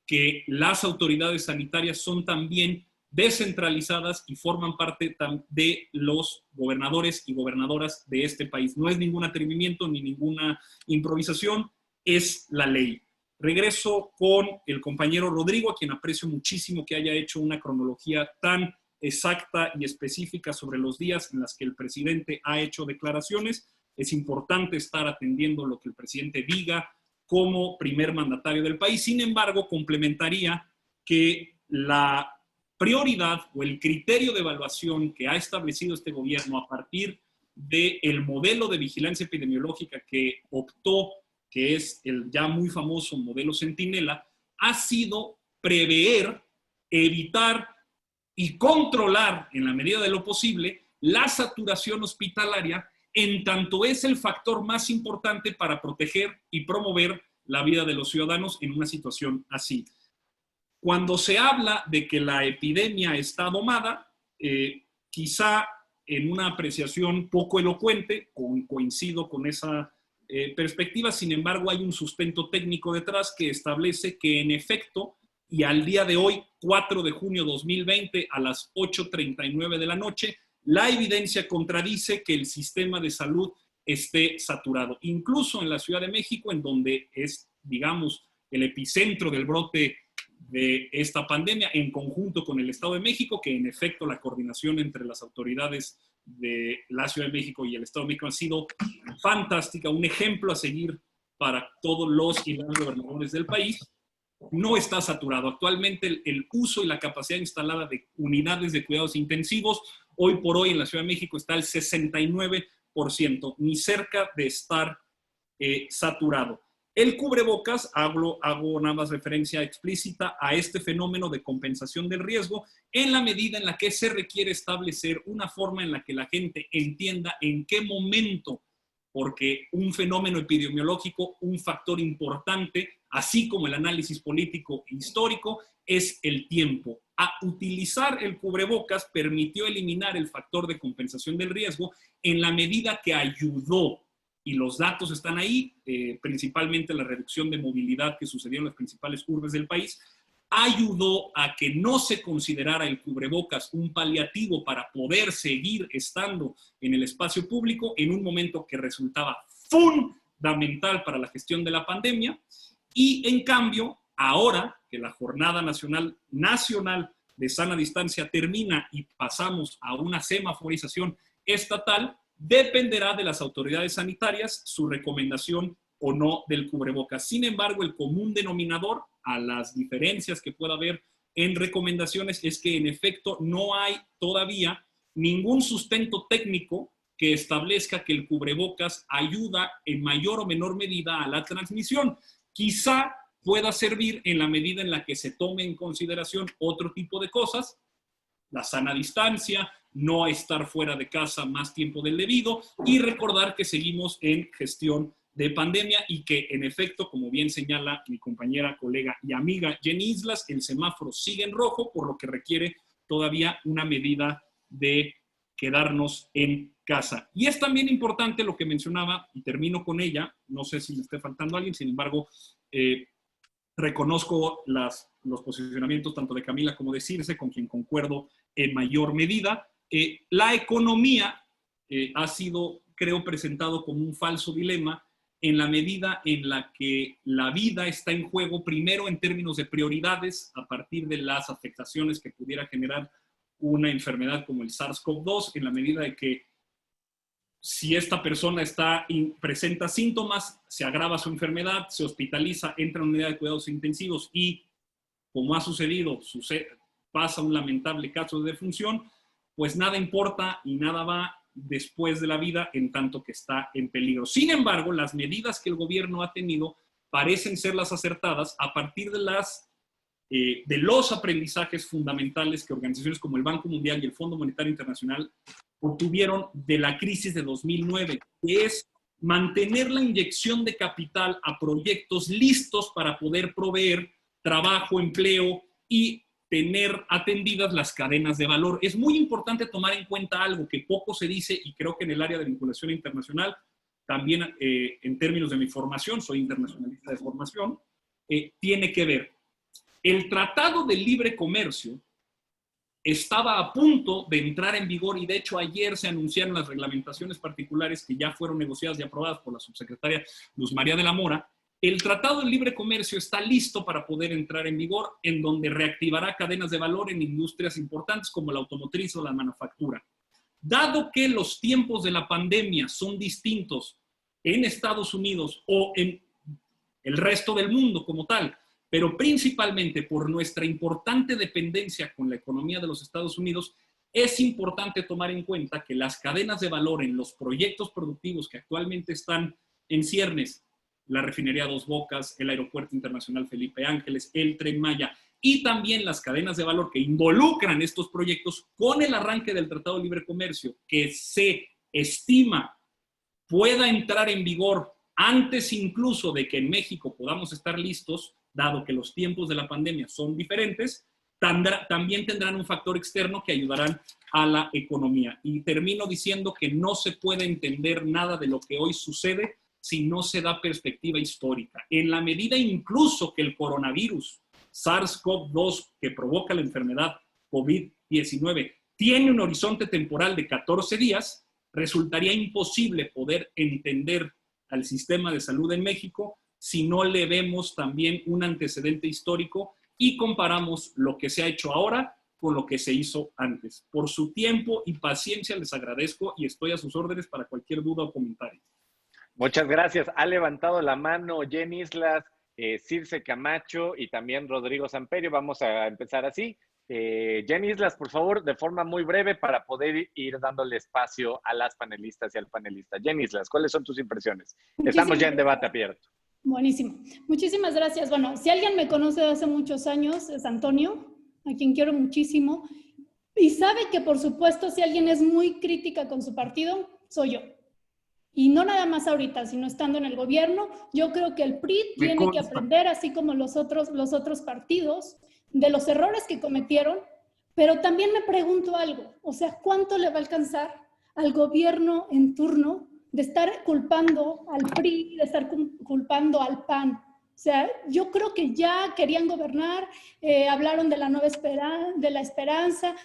que las autoridades sanitarias son también descentralizadas y forman parte de los gobernadores y gobernadoras de este país. No es ningún atrevimiento ni ninguna improvisación, es la ley. Regreso con el compañero Rodrigo, a quien aprecio muchísimo que haya hecho una cronología tan exacta y específica sobre los días en los que el presidente ha hecho declaraciones. Es importante estar atendiendo lo que el presidente diga como primer mandatario del país. Sin embargo, complementaría que la prioridad o el criterio de evaluación que ha establecido este gobierno a partir del modelo de vigilancia epidemiológica que optó, que es el ya muy famoso modelo Centinela, ha sido prever, evitar y controlar en la medida de lo posible la saturación hospitalaria, en tanto es el factor más importante para proteger y promover la vida de los ciudadanos en una situación así. Cuando se habla de que la epidemia está domada, quizá en una apreciación poco elocuente, coincido con esa perspectiva, sin embargo hay un sustento técnico detrás que establece que en efecto, y al día de hoy, 4 de junio de 2020, a las 8:39 de la noche, la evidencia contradice que el sistema de salud esté saturado. Incluso en la Ciudad de México, en donde es, digamos, el epicentro del brote de esta pandemia, en conjunto con el Estado de México, que en efecto la coordinación entre las autoridades de la Ciudad de México y el Estado de México ha sido fantástica, un ejemplo a seguir para todos los y las gobernadores del país. No está saturado. Actualmente el uso y la capacidad instalada de unidades de cuidados intensivos, hoy por hoy en la Ciudad de México está al 69%, ni cerca de estar saturado. El cubrebocas, hago nada más referencia explícita a este fenómeno de compensación del riesgo en la medida en la que se requiere establecer una forma en la que la gente entienda en qué momento porque un fenómeno epidemiológico, un factor importante, así como el análisis político e histórico, es el tiempo. A utilizar el cubrebocas permitió eliminar el factor de compensación del riesgo en la medida que ayudó, y los datos están ahí, principalmente la reducción de movilidad que sucedió en las principales urbes del país, ayudó a que no se considerara el cubrebocas un paliativo para poder seguir estando en el espacio público en un momento que resultaba fundamental para la gestión de la pandemia. Y en cambio, ahora que la Jornada Nacional de Sana Distancia termina y pasamos a una semaforización estatal, dependerá de las autoridades sanitarias su recomendación o no del cubrebocas. Sin embargo, el común denominador a las diferencias que pueda haber en recomendaciones es que en efecto no hay todavía ningún sustento técnico que establezca que el cubrebocas ayuda en mayor o menor medida a la transmisión. Quizá pueda servir en la medida en la que se tome en consideración otro tipo de cosas, la sana distancia, no estar fuera de casa más tiempo del debido y recordar que seguimos en gestión de pandemia y que en efecto, como bien señala mi compañera, colega y amiga Jenny Islas, el semáforo sigue en rojo, por lo que requiere todavía una medida de quedarnos en casa. Y es también importante lo que mencionaba, y termino con ella, no sé si me esté faltando alguien, sin embargo, reconozco los posicionamientos tanto de Camila como de Circe, con quien concuerdo en mayor medida. La economía ha sido, creo, presentado como un falso dilema en la medida en la que la vida está en juego, primero en términos de prioridades, a partir de las afectaciones que pudiera generar una enfermedad como el SARS-CoV-2, en la medida de que si esta persona presenta síntomas, se agrava su enfermedad, se hospitaliza, entra en una unidad de cuidados intensivos y, como ha sucedido, pasa un lamentable caso de defunción, pues nada importa y nada va después de la vida en tanto que está en peligro. Sin embargo, las medidas que el gobierno ha tenido parecen ser las acertadas a partir de los aprendizajes fundamentales que organizaciones como el Banco Mundial y el Fondo Monetario Internacional obtuvieron de la crisis de 2009, que es mantener la inyección de capital a proyectos listos para poder proveer trabajo, empleo y tener atendidas las cadenas de valor. Es muy importante tomar en cuenta algo que poco se dice y creo que en el área de vinculación internacional, también en términos de mi formación, soy internacionalista de formación, tiene que ver. El Tratado de Libre Comercio estaba a punto de entrar en vigor y de hecho ayer se anunciaron las reglamentaciones particulares que ya fueron negociadas y aprobadas por la subsecretaria Luz María de la Mora. El Tratado de Libre Comercio está listo para poder entrar en vigor, en donde reactivará cadenas de valor en industrias importantes como la automotriz o la manufactura. Dado que los tiempos de la pandemia son distintos en Estados Unidos o en el resto del mundo como tal, pero principalmente por nuestra importante dependencia con la economía de los Estados Unidos, es importante tomar en cuenta que las cadenas de valor en los proyectos productivos que actualmente están en ciernes, la refinería Dos Bocas, el Aeropuerto Internacional Felipe Ángeles, el Tren Maya y también las cadenas de valor que involucran estos proyectos con el arranque del Tratado de Libre Comercio que se estima pueda entrar en vigor antes incluso de que en México podamos estar listos, dado que los tiempos de la pandemia son diferentes, también tendrán un factor externo que ayudarán a la economía. Y termino diciendo que no se puede entender nada de lo que hoy sucede si no se da perspectiva histórica. En la medida incluso que el coronavirus, SARS-CoV-2, que provoca la enfermedad COVID-19, tiene un horizonte temporal de 14 días, resultaría imposible poder entender al sistema de salud en México si no le vemos también un antecedente histórico y comparamos lo que se ha hecho ahora con lo que se hizo antes. Por su tiempo y paciencia les agradezco y estoy a sus órdenes para cualquier duda o comentario. Muchas gracias. Ha levantado la mano Jenny Islas, Circe Camacho y también Rodrigo Samperio. Vamos a empezar así. Jenny Islas, por favor, de forma muy breve para poder ir dándole espacio a las panelistas y al panelista. Jenny Islas, ¿cuáles son tus impresiones? Estamos ya en debate abierto. Buenísimo. Muchísimas gracias. Bueno, si alguien me conoce de hace muchos años, es Antonio, a quien quiero muchísimo. Y sabe que, por supuesto, si alguien es muy crítica con su partido, soy yo. Y no nada más ahorita, sino estando en el gobierno. Yo creo que el PRI tiene que aprender, así como los otros partidos, de los errores que cometieron. Pero también me pregunto algo, o sea, ¿cuánto le va a alcanzar al gobierno en turno de estar culpando al PRI, de estar culpando al PAN? O sea, yo creo que ya querían gobernar, hablaron de la nueva esperanza.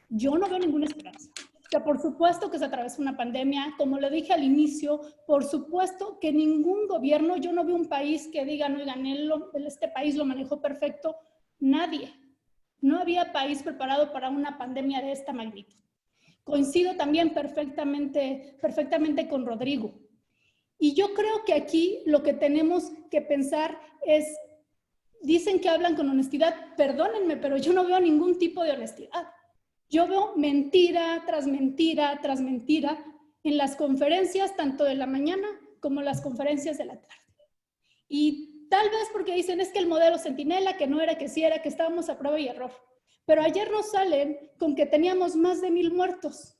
Yo no veo ninguna esperanza. O sea, por supuesto que se atravesó una pandemia, como le dije al inicio, por supuesto que ningún gobierno, yo no veo un país que diga, no, oigan, este país lo manejó perfecto, nadie. No había país preparado para una pandemia de esta magnitud. Coincido también perfectamente con Rodrigo. Y yo creo que aquí lo que tenemos que pensar es, dicen que hablan con honestidad, perdónenme, pero yo no veo ningún tipo de honestidad. Yo veo mentira tras mentira tras mentira en las conferencias, tanto de la mañana como las conferencias de la tarde. Y tal vez porque dicen, es que el modelo Centinela, que no era, que sí era, que estábamos a prueba y error. Pero ayer nos salen con que teníamos más de 1,000 muertos.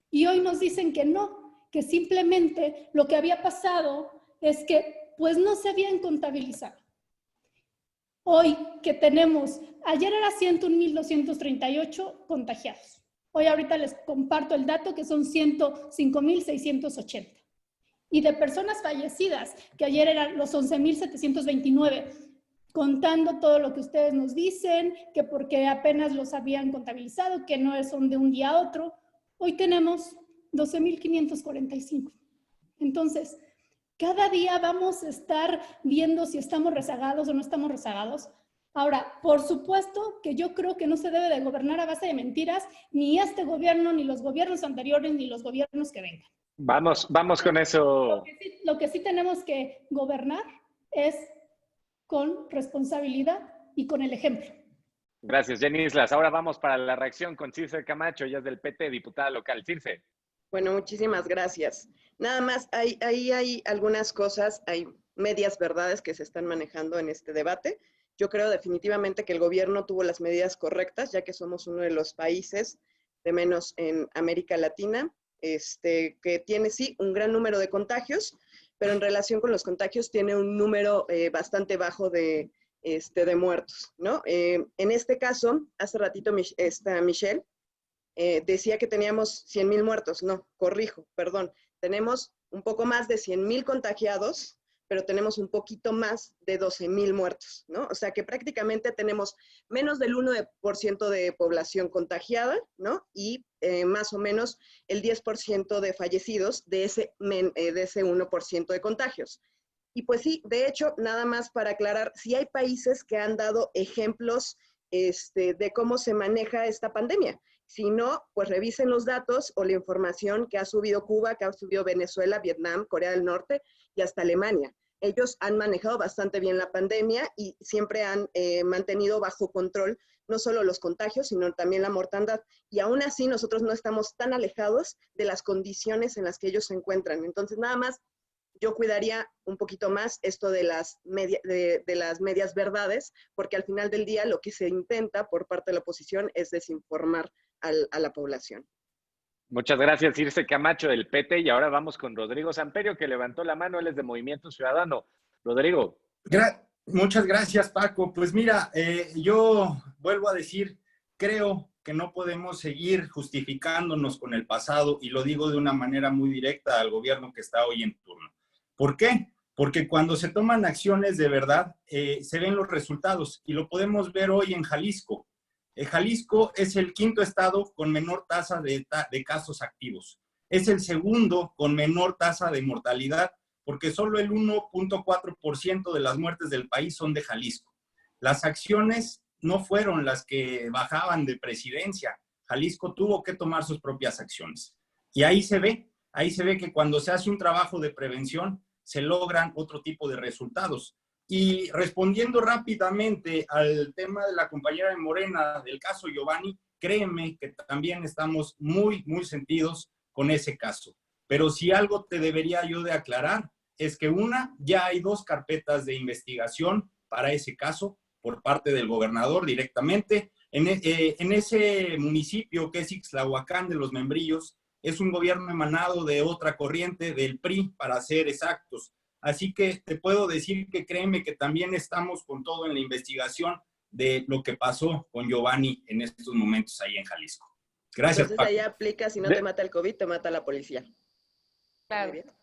Y hoy nos dicen que no, que simplemente lo que había pasado es que pues no se habían contabilizado. Hoy que tenemos, ayer era 101,238 contagiados. Hoy ahorita les comparto el dato que son 105,680. Y de personas fallecidas, que ayer eran los 11,729, contando todo lo que ustedes nos dicen, que porque apenas los habían contabilizado, que no son de un día a otro. Hoy tenemos 12,545. Entonces, cada día vamos a estar viendo si estamos rezagados o no estamos rezagados. Ahora, por supuesto que yo creo que no se debe de gobernar a base de mentiras, ni este gobierno, ni los gobiernos anteriores, ni los gobiernos que vengan. Vamos con eso. Lo que sí tenemos que gobernar es con responsabilidad y con el ejemplo. Gracias, Jenny Islas. Ahora vamos para la reacción con Circe Camacho, ella es del PT, diputada local. Circe. Bueno, muchísimas gracias. Nada más, hay algunas cosas, hay medias verdades que se están manejando en este debate. Yo creo definitivamente que el gobierno tuvo las medidas correctas, ya que somos uno de los países de menos en América Latina, que tiene sí un gran número de contagios, pero en relación con los contagios tiene un número bastante bajo de muertos, ¿no? En este caso, hace ratito Michelle decía que teníamos 100,000 muertos. No, corrijo, perdón. Tenemos un poco más de 100,000 contagiados, pero tenemos un poquito más de 12,000 muertos, ¿no? O sea que prácticamente tenemos menos del 1% de población contagiada, ¿no? Y más o menos el 10% de fallecidos de ese 1% de contagios. Y pues sí, de hecho, nada más para aclarar, sí hay países que han dado ejemplos de cómo se maneja esta pandemia. Si no, pues revisen los datos o la información que ha subido Cuba, que ha subido Venezuela, Vietnam, Corea del Norte y hasta Alemania. Ellos han manejado bastante bien la pandemia y siempre han mantenido bajo control no solo los contagios, sino también la mortandad. Y aún así nosotros no estamos tan alejados de las condiciones en las que ellos se encuentran. Entonces, nada más, yo cuidaría un poquito más esto de las medias verdades, porque al final del día lo que se intenta por parte de la oposición es desinformar a la población. Muchas gracias, Circe Camacho del PT. Y ahora vamos con Rodrigo Samperio, que levantó la mano. Él es de Movimiento Ciudadano. Rodrigo. Muchas gracias, Paco. Pues mira, yo vuelvo a decir, creo que no podemos seguir justificándonos con el pasado, y lo digo de una manera muy directa al gobierno que está hoy en turno. ¿Por qué? Porque cuando se toman acciones de verdad, se ven los resultados, y lo podemos ver hoy en Jalisco. Jalisco es el quinto estado con menor tasa de casos activos. Es el segundo con menor tasa de mortalidad, porque solo el 1.4% de las muertes del país son de Jalisco. Las acciones no fueron las que bajaban de presidencia. Jalisco tuvo que tomar sus propias acciones. Y ahí se ve que cuando se hace un trabajo de prevención, se logran otro tipo de resultados. Y respondiendo rápidamente al tema de la compañera de Morena, del caso Giovanni, créeme que también estamos muy, muy sentidos con ese caso. Pero si algo te debería yo de aclarar, es que ya hay 2 carpetas de investigación para ese caso por parte del gobernador directamente. En ese municipio que es Ixtlahuacán de los Membrillos, es un gobierno emanado de otra corriente, del PRI, para ser exactos. Así que te puedo decir que créeme que también estamos con todo en la investigación de lo que pasó con Giovanni en estos momentos ahí en Jalisco. Gracias, Entonces Paco. ahí aplica, si no te mata el COVID, te mata la policía. Claro. Muy bien.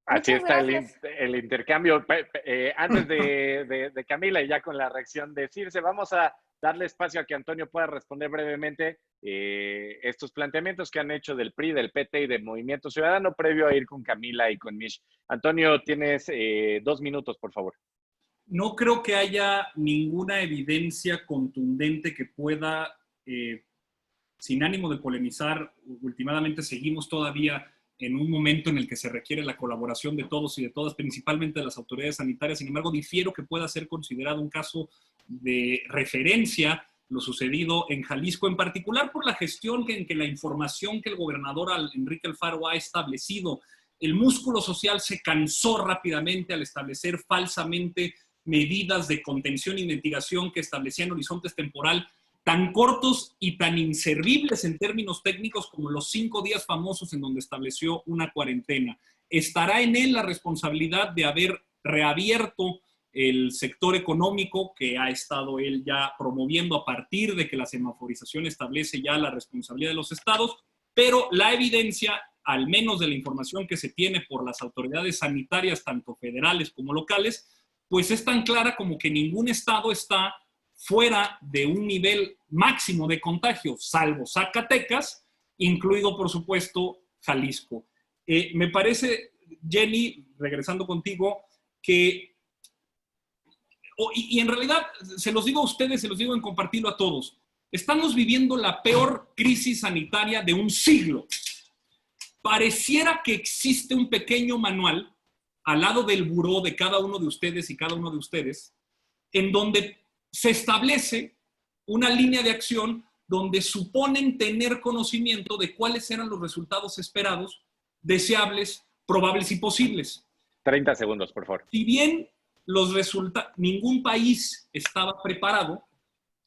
Así Muchas está gracias. el intercambio. Antes de Camila y ya con la reacción de Circe, vamos a darle espacio a que Antonio pueda responder brevemente estos planteamientos que han hecho del PRI, del PT y del Movimiento Ciudadano previo a ir con Camila y con Mish. Antonio, tienes 2 minutos, por favor. No creo que haya ninguna evidencia contundente que pueda, sin ánimo de polemizar, últimamente seguimos todavía en un momento en el que se requiere la colaboración de todos y de todas, principalmente de las autoridades sanitarias. Sin embargo, difiero que pueda ser considerado un caso de referencia lo sucedido en Jalisco, en particular por la gestión en que la información que el gobernador Enrique Alfaro ha establecido. El músculo social se cansó rápidamente al establecer falsamente medidas de contención y mitigación que establecían horizontes temporal tan cortos y tan inservibles en términos técnicos como los 5 días famosos en donde estableció una cuarentena. Estará en él la responsabilidad de haber reabierto el sector económico que ha estado él ya promoviendo a partir de que la semaforización establece ya la responsabilidad de los estados, pero la evidencia, al menos de la información que se tiene por las autoridades sanitarias, tanto federales como locales, pues es tan clara como que ningún estado está fuera de un nivel máximo de contagio, salvo Zacatecas, incluido, por supuesto, Jalisco. Me parece, Jenny, regresando contigo, que, y en realidad, se los digo a ustedes, se los digo en compartirlo a todos, estamos viviendo la peor crisis sanitaria de un siglo. Pareciera que existe un pequeño manual al lado del buró de cada uno de ustedes y cada uno de ustedes, en donde se establece una línea de acción donde suponen tener conocimiento de cuáles eran los resultados esperados, deseables, probables y posibles. 30 segundos, por favor. Si bien ningún país estaba preparado,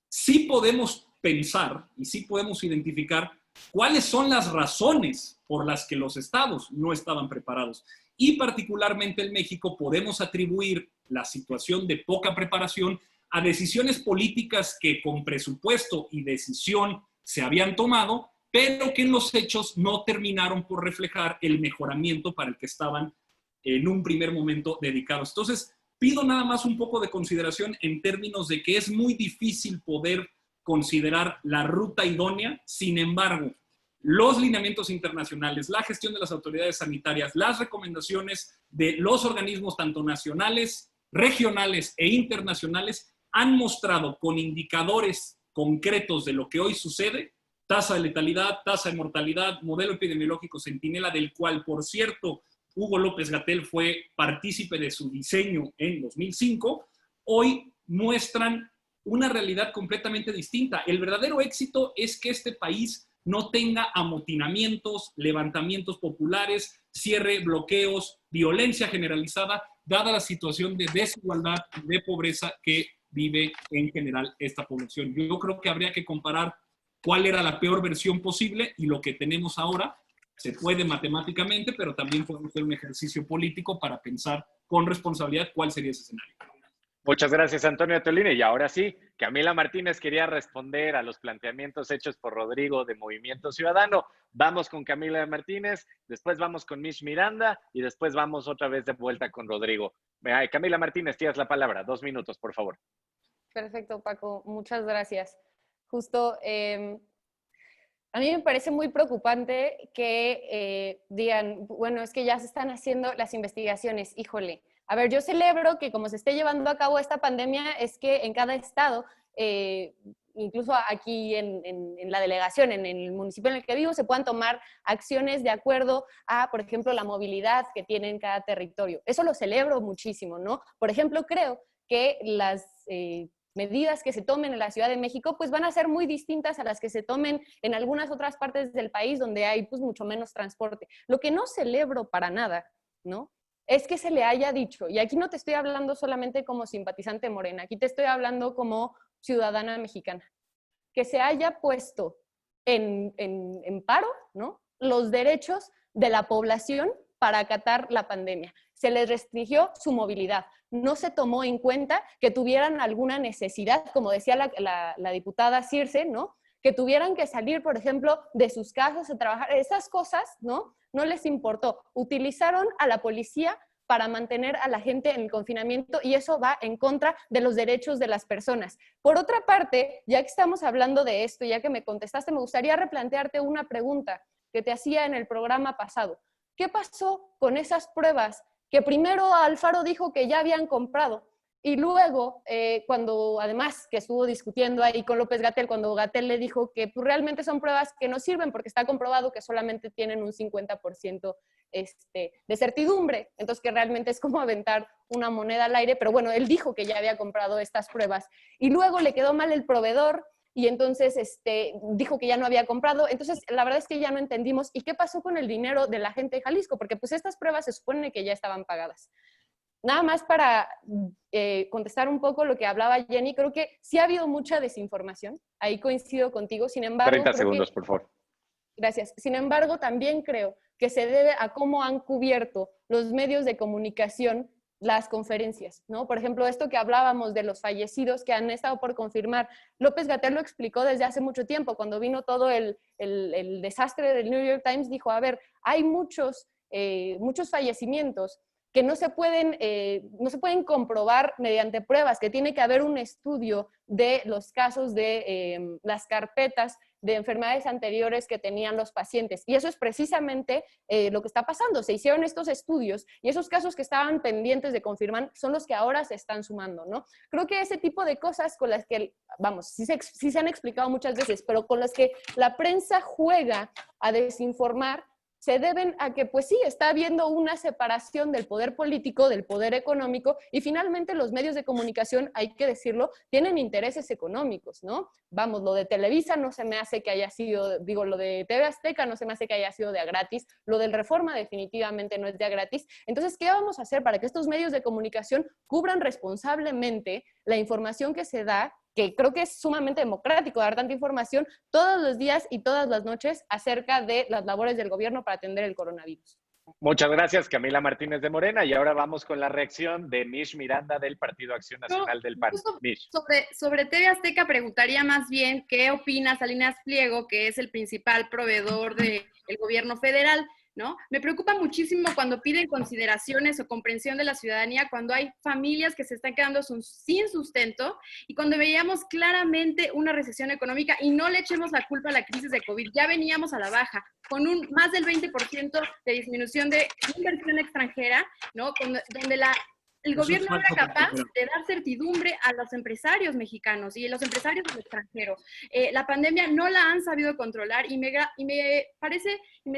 sí podemos pensar y sí podemos identificar cuáles son las razones por las que los estados no estaban preparados. Y particularmente en México podemos atribuir la situación de poca preparación a decisiones políticas que con presupuesto y decisión se habían tomado, pero que en los hechos no terminaron por reflejar el mejoramiento para el que estaban en un primer momento dedicados. Entonces, pido nada más un poco de consideración en términos de que es muy difícil poder considerar la ruta idónea. Sin embargo, los lineamientos internacionales, la gestión de las autoridades sanitarias, las recomendaciones de los organismos tanto nacionales, regionales e internacionales han mostrado con indicadores concretos de lo que hoy sucede, tasa de letalidad, tasa de mortalidad, modelo epidemiológico Centinela, del cual, por cierto, Hugo López-Gatell fue partícipe de su diseño en 2005, hoy muestran una realidad completamente distinta. El verdadero éxito es que este país no tenga amotinamientos, levantamientos populares, cierre, bloqueos, violencia generalizada, dada la situación de desigualdad y de pobreza que vive en general esta población. Yo creo que habría que comparar cuál era la peor versión posible y lo que tenemos ahora. Se puede matemáticamente, pero también podemos hacer un ejercicio político para pensar con responsabilidad cuál sería ese escenario. Muchas gracias, Antonio Tolini. Y ahora sí, Camila Martínez quería responder a los planteamientos hechos por Rodrigo de Movimiento Ciudadano. Vamos con Camila Martínez, después vamos con Mish Miranda y después vamos otra vez de vuelta con Rodrigo. Camila Martínez, tienes la palabra. 2 minutos, por favor. Perfecto, Paco. Muchas gracias. Justo, a mí me parece muy preocupante que digan, bueno, es que ya se están haciendo las investigaciones. Híjole. A ver, yo celebro que como se esté llevando a cabo esta pandemia, es que en cada estado, incluso aquí en la delegación, en el municipio en el que vivo, se puedan tomar acciones de acuerdo a, por ejemplo, la movilidad que tiene en cada territorio. Eso lo celebro muchísimo, ¿no? Por ejemplo, creo que las medidas que se tomen en la Ciudad de México, pues van a ser muy distintas a las que se tomen en algunas otras partes del país donde hay pues mucho menos transporte. Lo que no celebro para nada, ¿no?, es que se le haya dicho, y aquí no te estoy hablando solamente como simpatizante Morena, aquí te estoy hablando como ciudadana mexicana, que se haya puesto en paro, ¿no?, los derechos de la población para acatar la pandemia. Se les restringió su movilidad. No se tomó en cuenta que tuvieran alguna necesidad, como decía la diputada Circe, ¿no? Que tuvieran que salir, por ejemplo, de sus casas a trabajar. Esas cosas, ¿no? No les importó. Utilizaron a la policía para mantener a la gente en el confinamiento y eso va en contra de los derechos de las personas. Por otra parte, ya que estamos hablando de esto, ya que me contestaste, me gustaría replantearte una pregunta que te hacía en el programa pasado. ¿Qué pasó con esas pruebas que primero Alfaro dijo que ya habían comprado? Y luego, cuando además que estuvo discutiendo ahí con López-Gatell, cuando Gatell le dijo que pues, realmente son pruebas que no sirven porque está comprobado que solamente tienen un 50% de certidumbre, entonces que realmente es como aventar una moneda al aire, pero bueno, él dijo que ya había comprado estas pruebas y luego le quedó mal el proveedor y entonces dijo que ya no había comprado. Entonces la verdad es que ya no entendimos y qué pasó con el dinero de la gente de Jalisco, porque pues estas pruebas se supone que ya estaban pagadas. Nada más para contestar un poco lo que hablaba Jenny, creo que sí ha habido mucha desinformación, ahí coincido contigo, sin embargo... 30 segundos, por favor. Gracias. Sin embargo, también creo que se debe a cómo han cubierto los medios de comunicación las conferencias, ¿no? Por ejemplo, esto que hablábamos de los fallecidos que han estado por confirmar, López-Gatell lo explicó desde hace mucho tiempo, cuando vino todo el desastre del New York Times, dijo, a ver, hay muchos fallecimientos que no se pueden comprobar mediante pruebas, que tiene que haber un estudio de los casos de las carpetas de enfermedades anteriores que tenían los pacientes. Y eso es precisamente lo que está pasando. Se hicieron estos estudios y esos casos que estaban pendientes de confirmar son los que ahora se están sumando, ¿no? Creo que ese tipo de cosas con las que, vamos, sí se han explicado muchas veces, pero con las que la prensa juega a desinformar, se deben a que, pues sí, está habiendo una separación del poder político, del poder económico, y finalmente los medios de comunicación, hay que decirlo, tienen intereses económicos, ¿no? Vamos, lo de Televisa no se me hace que haya sido, digo, lo de TV Azteca no se me hace que haya sido de a gratis, lo del Reforma definitivamente no es de a gratis. Entonces, ¿qué vamos a hacer para que estos medios de comunicación cubran responsablemente la información que se da, que creo que es sumamente democrático dar tanta información todos los días y todas las noches acerca de las labores del gobierno para atender el coronavirus? Muchas gracias, Camila Martínez de Morena. Y ahora vamos con la reacción de Mish Miranda del Partido Acción Nacional del PAN. Mish. Sobre TV Azteca preguntaría más bien qué opina Salinas Pliego, que es el principal proveedor del gobierno federal, ¿no? Me preocupa muchísimo cuando piden consideraciones o comprensión de la ciudadanía, cuando hay familias que se están quedando sin sustento y cuando veíamos claramente una recesión económica y no le echemos la culpa a la crisis de COVID. Ya veníamos a la baja, con más del 20% de disminución de inversión extranjera, ¿no? Donde el gobierno no era capaz de dar certidumbre a los empresarios mexicanos y a los empresarios del extranjero. La pandemia no la han sabido controlar y me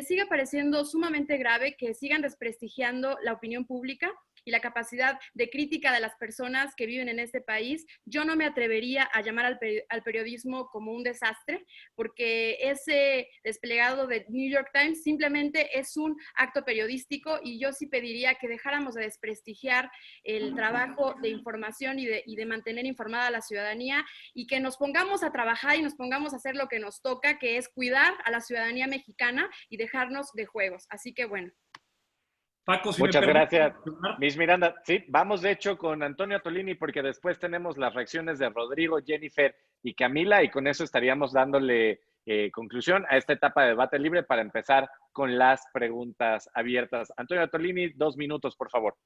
sigue pareciendo sumamente grave que sigan desprestigiando la opinión pública y la capacidad de crítica de las personas que viven en este país. Yo no me atrevería a llamar al periodismo como un desastre, porque ese desplegado de New York Times simplemente es un acto periodístico y yo sí pediría que dejáramos de desprestigiar el trabajo de información y de mantener informada a la ciudadanía y que nos pongamos a trabajar y nos pongamos a hacer lo que nos toca, que es cuidar a la ciudadanía mexicana y dejarnos de juegos. Así que bueno. Paco, si muchas gracias, Miss Miranda. Sí, vamos de hecho con Antonio Tolini porque después tenemos las reacciones de Rodrigo, Jennifer y Camila y con eso estaríamos dándole conclusión a esta etapa de debate libre para empezar con las preguntas abiertas. Antonio Tolini, 2 minutos, por favor.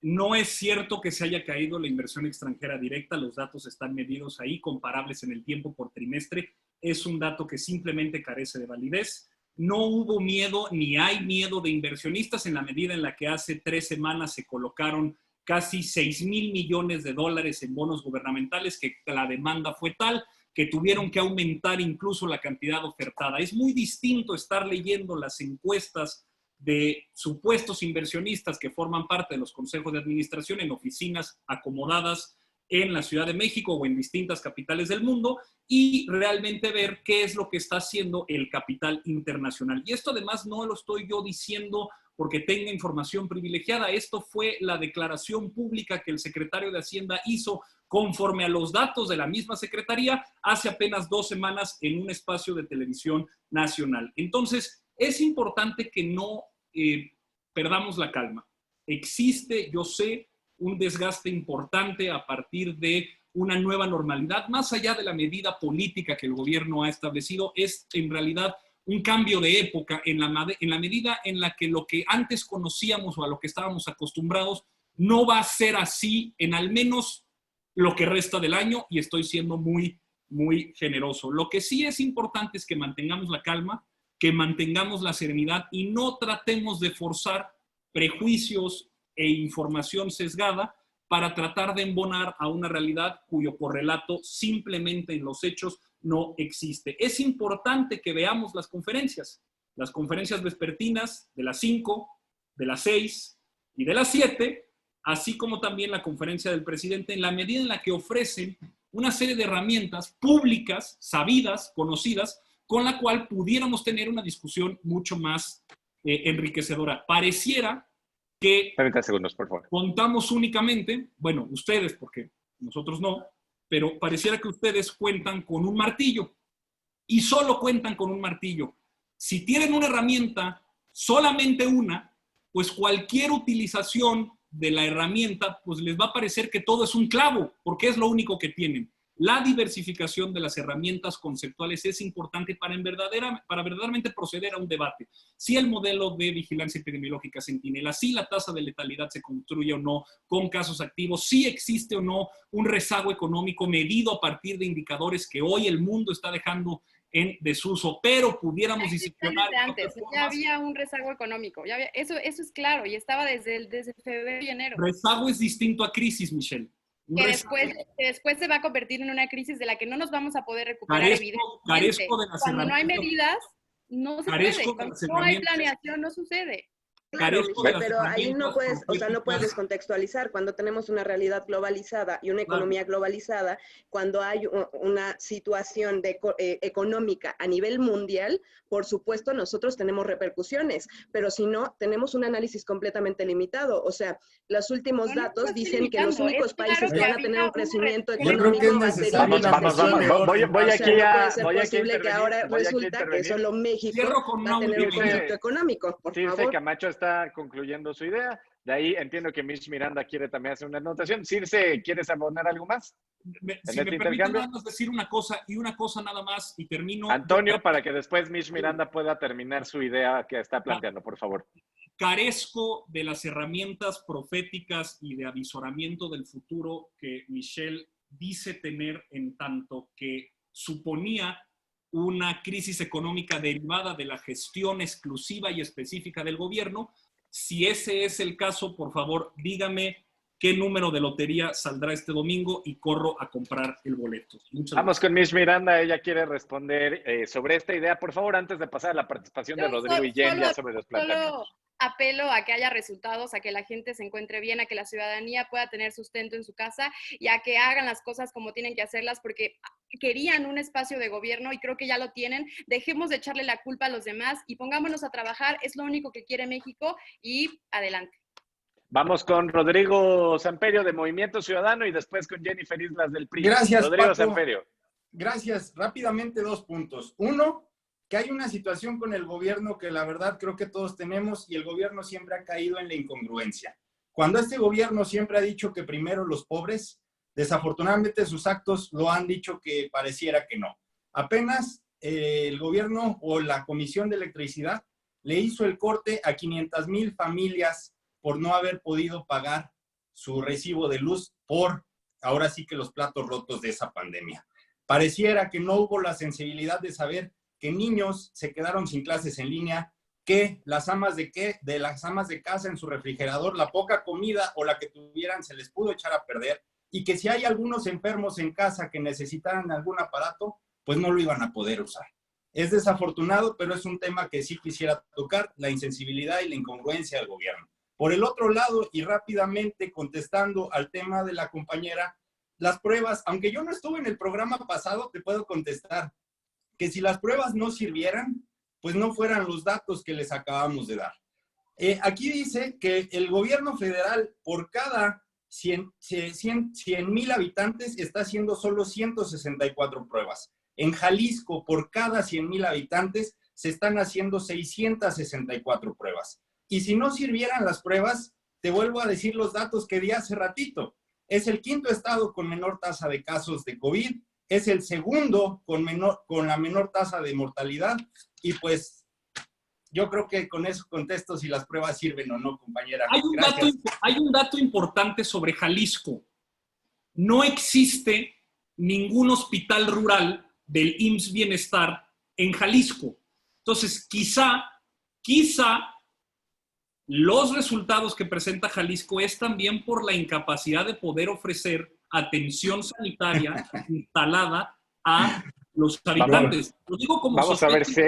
No es cierto que se haya caído la inversión extranjera directa, los datos están medidos ahí, comparables en el tiempo por trimestre. Es un dato que simplemente carece de validez. No hubo miedo ni hay miedo de inversionistas en la medida en la que hace 3 semanas se colocaron casi $6,000 millones en bonos gubernamentales, que la demanda fue tal que tuvieron que aumentar incluso la cantidad ofertada. Es muy distinto estar leyendo las encuestas de supuestos inversionistas que forman parte de los consejos de administración en oficinas acomodadas en la Ciudad de México o en distintas capitales del mundo y realmente ver qué es lo que está haciendo el capital internacional. Y esto además no lo estoy yo diciendo porque tenga información privilegiada. Esto fue la declaración pública que el secretario de Hacienda hizo conforme a los datos de la misma secretaría hace apenas 2 semanas en un espacio de televisión nacional. Entonces, Es importante que no perdamos la calma. Existe, yo sé, un desgaste importante a partir de una nueva normalidad, más allá de la medida política que el gobierno ha establecido, es en realidad un cambio de época en la medida en la que lo que antes conocíamos o a lo que estábamos acostumbrados no va a ser así en al menos lo que resta del año, y estoy siendo muy, muy generoso. Lo que sí es importante es que mantengamos la calma, que mantengamos la serenidad y no tratemos de forzar prejuicios e información sesgada para tratar de embonar a una realidad cuyo correlato simplemente en los hechos no existe. Es importante que veamos las conferencias vespertinas de las 5, de las 6 y de las 7, así como también la conferencia del presidente, en la medida en la que ofrecen una serie de herramientas públicas, sabidas, conocidas, con la cual pudiéramos tener una discusión mucho más enriquecedora. Pareciera que 30 segundos, por favor. Contamos únicamente, bueno, ustedes, porque nosotros no, pero pareciera que ustedes cuentan con un martillo y solo cuentan con un martillo. Si tienen una herramienta, solamente una, pues cualquier utilización de la herramienta, pues les va a parecer que todo es un clavo, porque es lo único que tienen. La diversificación de las herramientas conceptuales es importante para verdaderamente proceder a un debate. Si el modelo de vigilancia epidemiológica Centinela, si la tasa de letalidad se construye o no con casos activos, si existe o no un rezago económico medido a partir de indicadores que hoy el mundo está dejando en desuso, pero pudiéramos diseccionar. Antes, ya había un rezago económico, eso es claro, y estaba desde febrero y enero. Rezago es distinto a crisis, Michelle. Que después se va a convertir en una crisis de la que no nos vamos a poder recuperar, evidentemente. Cuando no hay medidas, no se puede. Cuando no hay planeación, no sucede. Claro, pero ahí no puedes, no puedes descontextualizar. Cuando tenemos una realidad globalizada y una economía globalizada, cuando hay una situación económica a nivel mundial, por supuesto nosotros tenemos repercusiones, pero si no, tenemos un análisis completamente limitado. O sea, los últimos datos dicen que los únicos países que van a tener un crecimiento económico va a ser Vamos. Voy aquí a... No puede ser posible que ahora resulta que solo México va a tener un conflicto económico, por favor. Camacho está concluyendo su idea. De ahí entiendo que Mitch Miranda quiere también hacer una anotación. Circe, ¿quieres abonar algo más? Si me permiten nada más decir una cosa nada más y termino. Antonio, para que después Mitch Miranda pueda terminar su idea que está planteando, por favor. Carezco de las herramientas proféticas y de avisoramiento del futuro que Michelle dice tener, en tanto que suponía una crisis económica derivada de la gestión exclusiva y específica del gobierno. Si ese es el caso, por favor, dígame qué número de lotería saldrá este domingo y corro a comprar el boleto. Vamos con Mitch Miranda, ella quiere responder sobre esta idea. Por favor, antes de pasar a la participación de Rodrigo y Jen ya sobre los planteamientos. Apelo a que haya resultados, a que la gente se encuentre bien, a que la ciudadanía pueda tener sustento en su casa y a que hagan las cosas como tienen que hacerlas, porque querían un espacio de gobierno y creo que ya lo tienen. Dejemos de echarle la culpa a los demás y pongámonos a trabajar, es lo único que quiere México, y adelante. Vamos con Rodrigo Samperio de Movimiento Ciudadano y después con Jennifer Islas del PRI. Gracias, Rodrigo Paco. Samperio. Gracias. Rápidamente 2 puntos. Uno, que hay una situación con el gobierno que la verdad creo que todos tenemos, y el gobierno siempre ha caído en la incongruencia. Cuando este gobierno siempre ha dicho que primero los pobres, desafortunadamente sus actos lo han dicho que pareciera que no. Apenas el gobierno o la Comisión de Electricidad le hizo el corte a 500,000 familias por no haber podido pagar su recibo de luz por, ahora sí que los platos rotos de esa pandemia. Pareciera que no hubo la sensibilidad de saber que niños se quedaron sin clases en línea, que las amas de casa en su refrigerador, la poca comida o la que tuvieran se les pudo echar a perder, y que si hay algunos enfermos en casa que necesitaran algún aparato, pues no lo iban a poder usar. Es desafortunado, pero es un tema que sí quisiera tocar, la insensibilidad y la incongruencia del gobierno. Por el otro lado, y rápidamente contestando al tema de la compañera, las pruebas, aunque yo no estuve en el programa pasado, te puedo contestar que si las pruebas no sirvieran, pues no fueran los datos que les acabamos de dar. Aquí dice que el gobierno federal por cada 100,000 habitantes está haciendo solo 164 pruebas. En Jalisco, por cada 100,000 habitantes, se están haciendo 664 pruebas. Y si no sirvieran las pruebas, te vuelvo a decir los datos que di hace ratito. Es el 5º estado con menor tasa de casos de COVID, es el 2º con la menor tasa de mortalidad, y pues yo creo que con eso contesto si las pruebas sirven o no, compañera. Hay un dato importante sobre Jalisco. No existe ningún hospital rural del IMSS Bienestar en Jalisco. Entonces, quizá los resultados que presenta Jalisco es también por la incapacidad de poder ofrecer atención sanitaria instalada a los habitantes. Lo digo como vamos a ver si,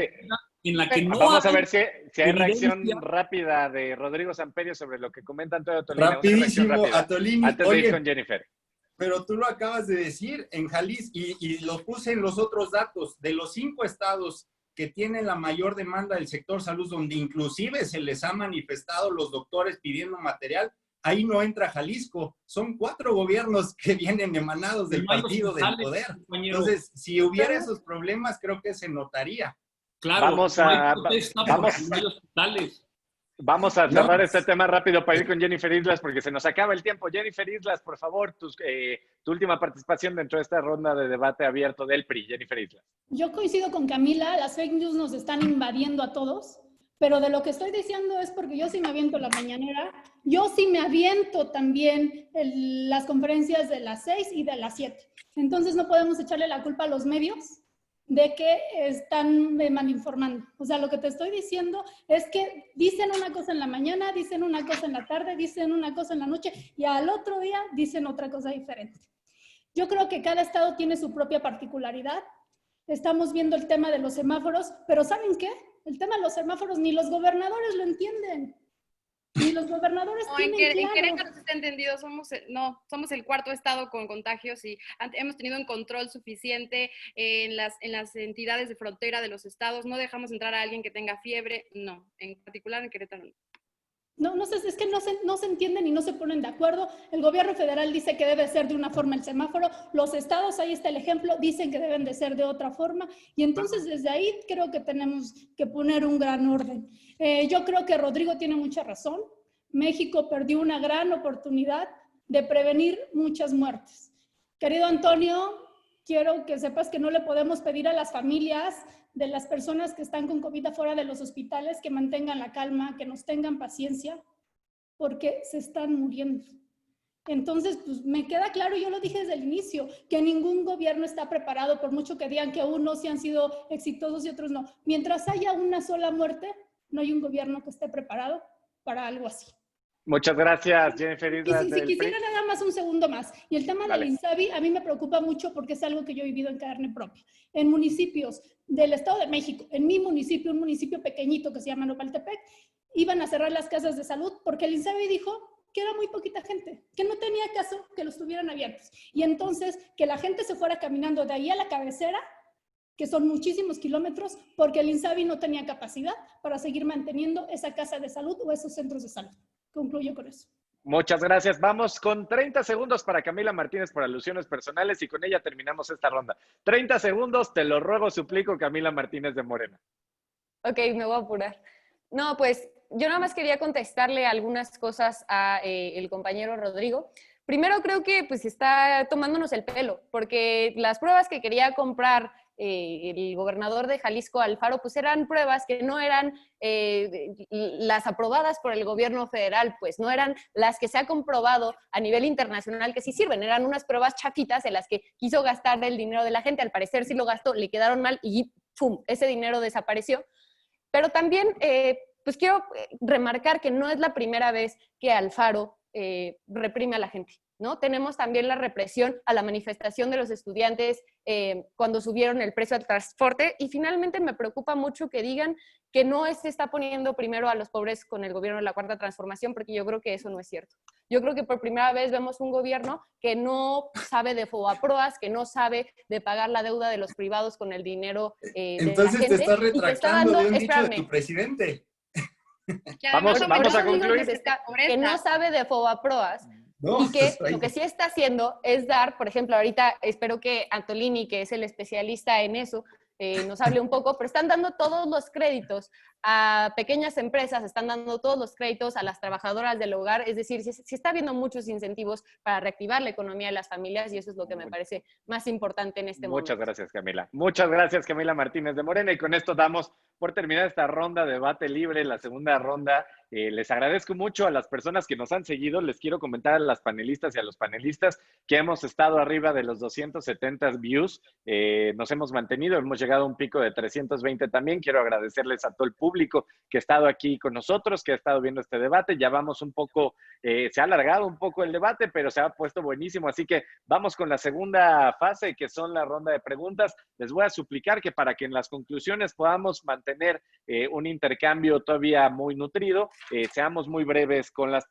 en la que no vamos a ver si hay evidencia. reacción rápida de Rodrigo Samperio sobre lo que comenta Antonio Atolini. Rapidísimo, Atolini. Antes de ir con Jennifer. Pero tú lo acabas de decir, en Jalisco, y lo puse en los otros datos, de los 5 estados que tienen la mayor demanda del sector salud, donde inclusive se les ha manifestado los doctores pidiendo material, ahí no entra Jalisco. Son 4 gobiernos que vienen emanados del partido del poder. Entonces, si hubiera esos problemas, creo que se notaría. Claro, vamos a cerrar este tema rápido para ir con Jennifer Islas, porque se nos acaba el tiempo. Jennifer Islas, por favor, tu última participación dentro de esta ronda de debate abierto del PRI. Jennifer Islas. Yo coincido con Camila, las fake news nos están invadiendo a todos, pero de lo que estoy diciendo es porque yo sí me aviento la mañanera, yo sí me aviento también las conferencias de las 6 y de las 7. Entonces no podemos echarle la culpa a los medios de que están malinformando. O sea, lo que te estoy diciendo es que dicen una cosa en la mañana, dicen una cosa en la tarde, dicen una cosa en la noche y al otro día dicen otra cosa diferente. Yo creo que cada estado tiene su propia particularidad. Estamos viendo el tema de los semáforos, pero ¿saben qué? El tema de los semáforos ni los gobernadores lo entienden. Ni los gobernadores tienen claro. En Querétaro se está entendido, somos el 4º estado con contagios y hemos tenido un control suficiente en las entidades de frontera de los estados. No dejamos entrar a alguien que tenga fiebre, no. En particular en Querétaro no. No sé, es que no se entienden y no se ponen de acuerdo. El gobierno federal dice que debe ser de una forma el semáforo. Los estados, ahí está el ejemplo, dicen que deben de ser de otra forma. Y entonces desde ahí creo que tenemos que poner un gran orden. Yo creo que Rodrigo tiene mucha razón. México perdió una gran oportunidad de prevenir muchas muertes. Querido Antonio, quiero que sepas que no le podemos pedir a las familias de las personas que están con COVID afuera de los hospitales que mantengan la calma, que nos tengan paciencia, porque se están muriendo. Entonces, pues me queda claro, yo lo dije desde el inicio, que ningún gobierno está preparado, por mucho que digan que unos sí han sido exitosos y otros no. Mientras haya una sola muerte, no hay un gobierno que esté preparado para algo así. Muchas gracias, Jennifer Islas. Si quisiera nada más un segundo más. Y el tema del INSABI a mí me preocupa mucho porque es algo que yo he vivido en carne propia. En municipios del Estado de México, en mi municipio, un municipio pequeñito que se llama Nopaltepec, iban a cerrar las casas de salud porque el INSABI dijo que era muy poquita gente, que no tenía caso que los tuvieran abiertos. Y entonces que la gente se fuera caminando de ahí a la cabecera, que son muchísimos kilómetros, porque el INSABI no tenía capacidad para seguir manteniendo esa casa de salud o esos centros de salud. Concluyo con eso. Muchas gracias. Vamos con 30 segundos para Camila Martínez por alusiones personales y con ella terminamos esta ronda. 30 segundos, te lo ruego, suplico, Camila Martínez de Morena. Ok, me voy a apurar. No, pues yo nada más quería contestarle algunas cosas a el compañero Rodrigo. Primero creo que pues está tomándonos el pelo, porque las pruebas que quería comprar el gobernador de Jalisco, Alfaro, pues eran pruebas que no eran las aprobadas por el gobierno federal, pues no eran las que se ha comprobado a nivel internacional que sí sirven, eran unas pruebas chafitas en las que quiso gastar el dinero de la gente, al parecer sí lo gastó, le quedaron mal y ¡pum!, ese dinero desapareció. Pero también pues quiero remarcar que no es la primera vez que Alfaro reprime a la gente, ¿no? Tenemos también la represión a la manifestación de los estudiantes cuando subieron el precio del transporte y finalmente me preocupa mucho que digan que no se está poniendo primero a los pobres con el gobierno de la Cuarta Transformación, porque yo creo que eso no es cierto. Yo creo que por primera vez vemos un gobierno que no sabe de FOBAPROAS, que no sabe de pagar la deuda de los privados con el dinero de Entonces la gente, te estás retractando de un dicho espérame, de tu presidente. Vamos a concluir. Que no sabe de FOBAPROAS. No, y que lo que sí está haciendo es dar, por ejemplo, ahorita espero que Antolini, que es el especialista en eso, nos hable un poco, pero están dando todos los créditos a pequeñas empresas, están dando todos los créditos a las trabajadoras del hogar, es decir, sí está habiendo muchos incentivos para reactivar la economía de las familias y eso es lo que me parece más importante en este momento. Muchas gracias, Camila. Muchas gracias, Camila Martínez de Morena. Y con esto damos por terminada esta ronda de debate libre, la segunda ronda. Les agradezco mucho a las personas que nos han seguido. Les quiero comentar a las panelistas y a los panelistas que hemos estado arriba de los 270 views. Nos hemos mantenido, hemos llegado a un pico de 320 también. Quiero agradecerles a todo el público que ha estado aquí con nosotros, que ha estado viendo este debate. Ya vamos un poco, se ha alargado un poco el debate, pero se ha puesto buenísimo. Así que vamos con la segunda fase, que son la ronda de preguntas. Les voy a suplicar que para que en las conclusiones podamos mantener un intercambio todavía muy nutrido, seamos muy breves con las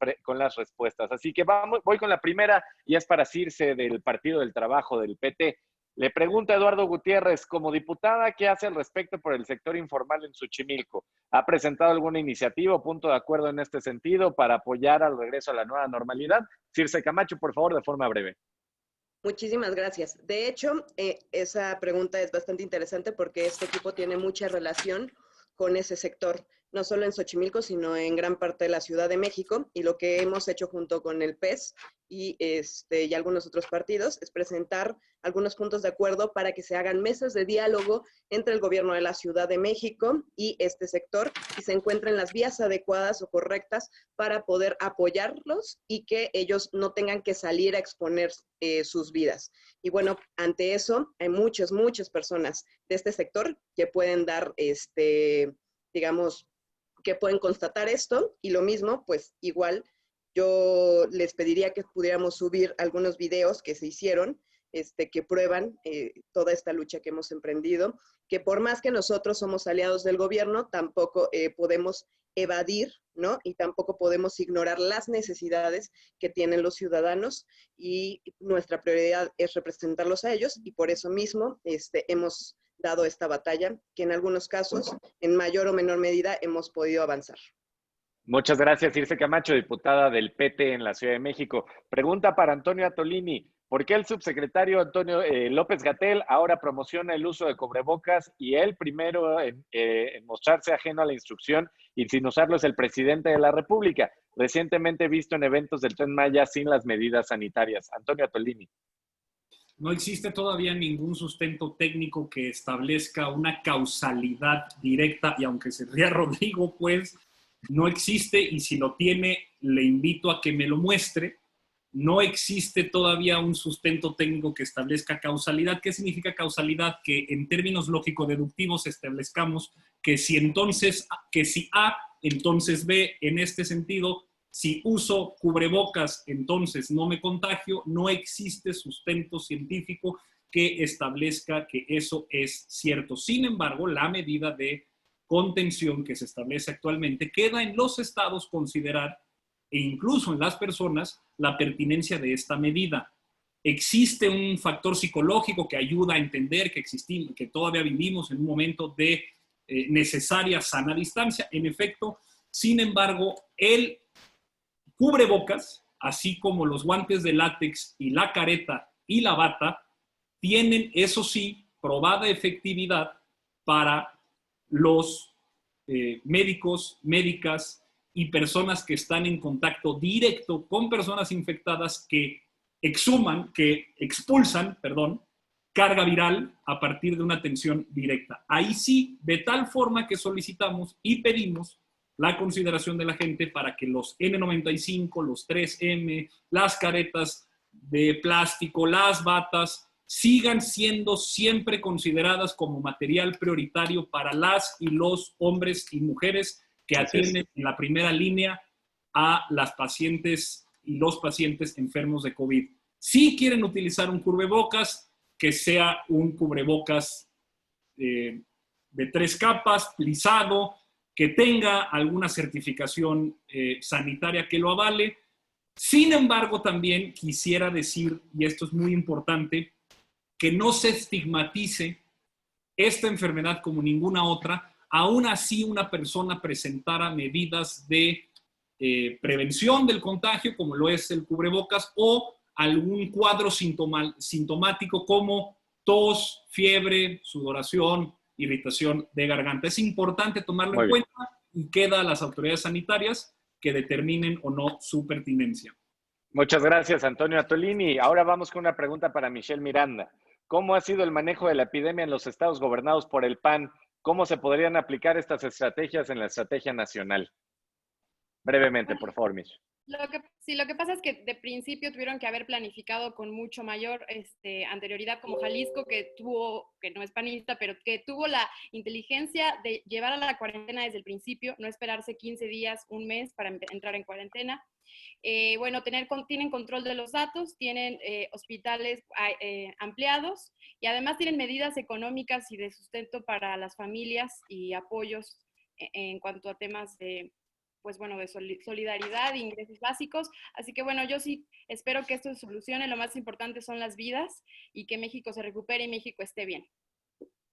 respuestas. Así que voy con la primera y es para Circe del Partido del Trabajo del PT. Le pregunta a Eduardo Gutiérrez, como diputada, ¿qué hace al respecto por el sector informal en Xochimilco? ¿Ha presentado alguna iniciativa o punto de acuerdo en este sentido para apoyar al regreso a la nueva normalidad? Circe Camacho, por favor, de forma breve. Muchísimas gracias. De hecho, esa pregunta es bastante interesante porque este equipo tiene mucha relación con ese sector, no solo en Xochimilco, sino en gran parte de la Ciudad de México. Y lo que hemos hecho junto con el PES y algunos otros partidos es presentar algunos puntos de acuerdo para que se hagan mesas de diálogo entre el gobierno de la Ciudad de México y este sector y se encuentren las vías adecuadas o correctas para poder apoyarlos y que ellos no tengan que salir a exponer sus vidas. Y bueno, ante eso hay muchas personas de este sector que pueden dar, digamos, que pueden constatar esto y lo mismo, pues igual yo les pediría que pudiéramos subir algunos videos que se hicieron, que prueban toda esta lucha que hemos emprendido, que por más que nosotros somos aliados del gobierno, tampoco podemos evadir, ¿no? Y tampoco podemos ignorar las necesidades que tienen los ciudadanos y nuestra prioridad es representarlos a ellos y por eso mismo hemos dado esta batalla que en algunos casos, en mayor o menor medida, hemos podido avanzar. Muchas gracias, Circe Camacho, diputada del PT en la Ciudad de México. Pregunta para Antonio Atolini. ¿Por qué el subsecretario Antonio López-Gatell ahora promociona el uso de cubrebocas y él primero en mostrarse ajeno a la instrucción y sin usarlo es el presidente de la República? Recientemente visto en eventos del Tren Maya sin las medidas sanitarias. Antonio Atolini. No existe todavía ningún sustento técnico que establezca una causalidad directa y aunque se ría Rodrigo, pues no existe y si lo tiene, le invito a que me lo muestre. No existe todavía un sustento técnico que establezca causalidad. ¿Qué significa causalidad? Que en términos lógico-deductivos establezcamos que si A, entonces B. En este sentido, si uso cubrebocas, entonces no me contagio. No existe sustento científico que establezca que eso es cierto. Sin embargo, la medida de contención que se establece actualmente queda en los estados considerar e incluso en las personas la pertinencia de esta medida. Existe un factor psicológico que ayuda a entender que todavía vivimos en un momento de necesaria sana distancia. En efecto, sin embargo, el cubrebocas, así como los guantes de látex y la careta y la bata, tienen, eso sí, probada efectividad para los médicos, médicas y personas que están en contacto directo con personas infectadas que expulsan, carga viral a partir de una atención directa. Ahí sí, de tal forma que solicitamos y pedimos la consideración de la gente para que los N95, los 3M, las caretas de plástico, las batas, sigan siendo siempre consideradas como material prioritario para las y los hombres y mujeres que atienden en la primera línea a las pacientes y los pacientes enfermos de COVID. Si quieren utilizar un cubrebocas, que sea un cubrebocas de 3 capas, plisado, que tenga alguna certificación sanitaria que lo avale. Sin embargo, también quisiera decir, y esto es muy importante, que no se estigmatice esta enfermedad como ninguna otra, aún así una persona presentara medidas de prevención del contagio, como lo es el cubrebocas, o algún cuadro sintomático como tos, fiebre, sudoración, irritación de garganta. Es importante tomarlo en cuenta y queda a las autoridades sanitarias que determinen o no su pertinencia. Muchas gracias, Antonio Atolini. Ahora vamos con una pregunta para Michelle Miranda. ¿Cómo ha sido el manejo de la epidemia en los estados gobernados por el PAN? ¿Cómo se podrían aplicar estas estrategias en la estrategia nacional? Brevemente, por favor, Michelle. Lo que pasa es que de principio tuvieron que haber planificado con mucho mayor anterioridad, como Jalisco, que no es panista, pero que tuvo la inteligencia de llevar a la cuarentena desde el principio, no esperarse 15 días, un mes para entrar en cuarentena. Tienen control de los datos, tienen hospitales ampliados y además tienen medidas económicas y de sustento para las familias y apoyos en cuanto a temas de solidaridad e ingresos básicos. Así que yo sí espero que esto se solucione. Lo más importante son las vidas y que México se recupere y México esté bien.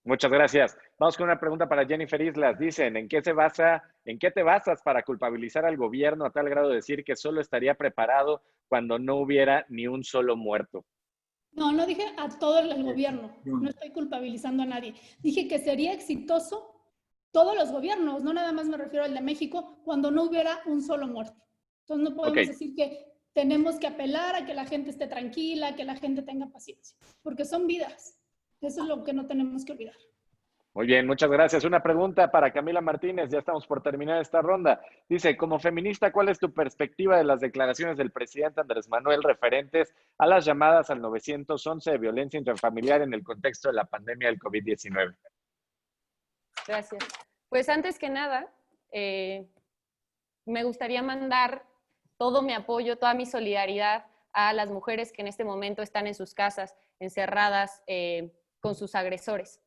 Muchas gracias. Vamos con una pregunta para Jennifer Islas. Dicen, ¿en qué te basas para culpabilizar al gobierno a tal grado de decir que solo estaría preparado cuando no hubiera ni un solo muerto? No dije a todo el gobierno. No estoy culpabilizando a nadie. Dije que sería exitoso todos los gobiernos, no nada más me refiero al de México, cuando no hubiera un solo muerto. Entonces no podemos decir que tenemos que apelar a que la gente esté tranquila, que la gente tenga paciencia, porque son vidas. Eso es lo que no tenemos que olvidar. Muy bien, muchas gracias. Una pregunta para Camila Martínez, ya estamos por terminar esta ronda. Dice, como feminista, ¿cuál es tu perspectiva de las declaraciones del presidente Andrés Manuel referentes a las llamadas al 911 de violencia intrafamiliar en el contexto de la pandemia del COVID-19? Gracias. Pues antes que nada, me gustaría mandar todo mi apoyo, toda mi solidaridad a las mujeres que en este momento están en sus casas, encerradas con sus agresores.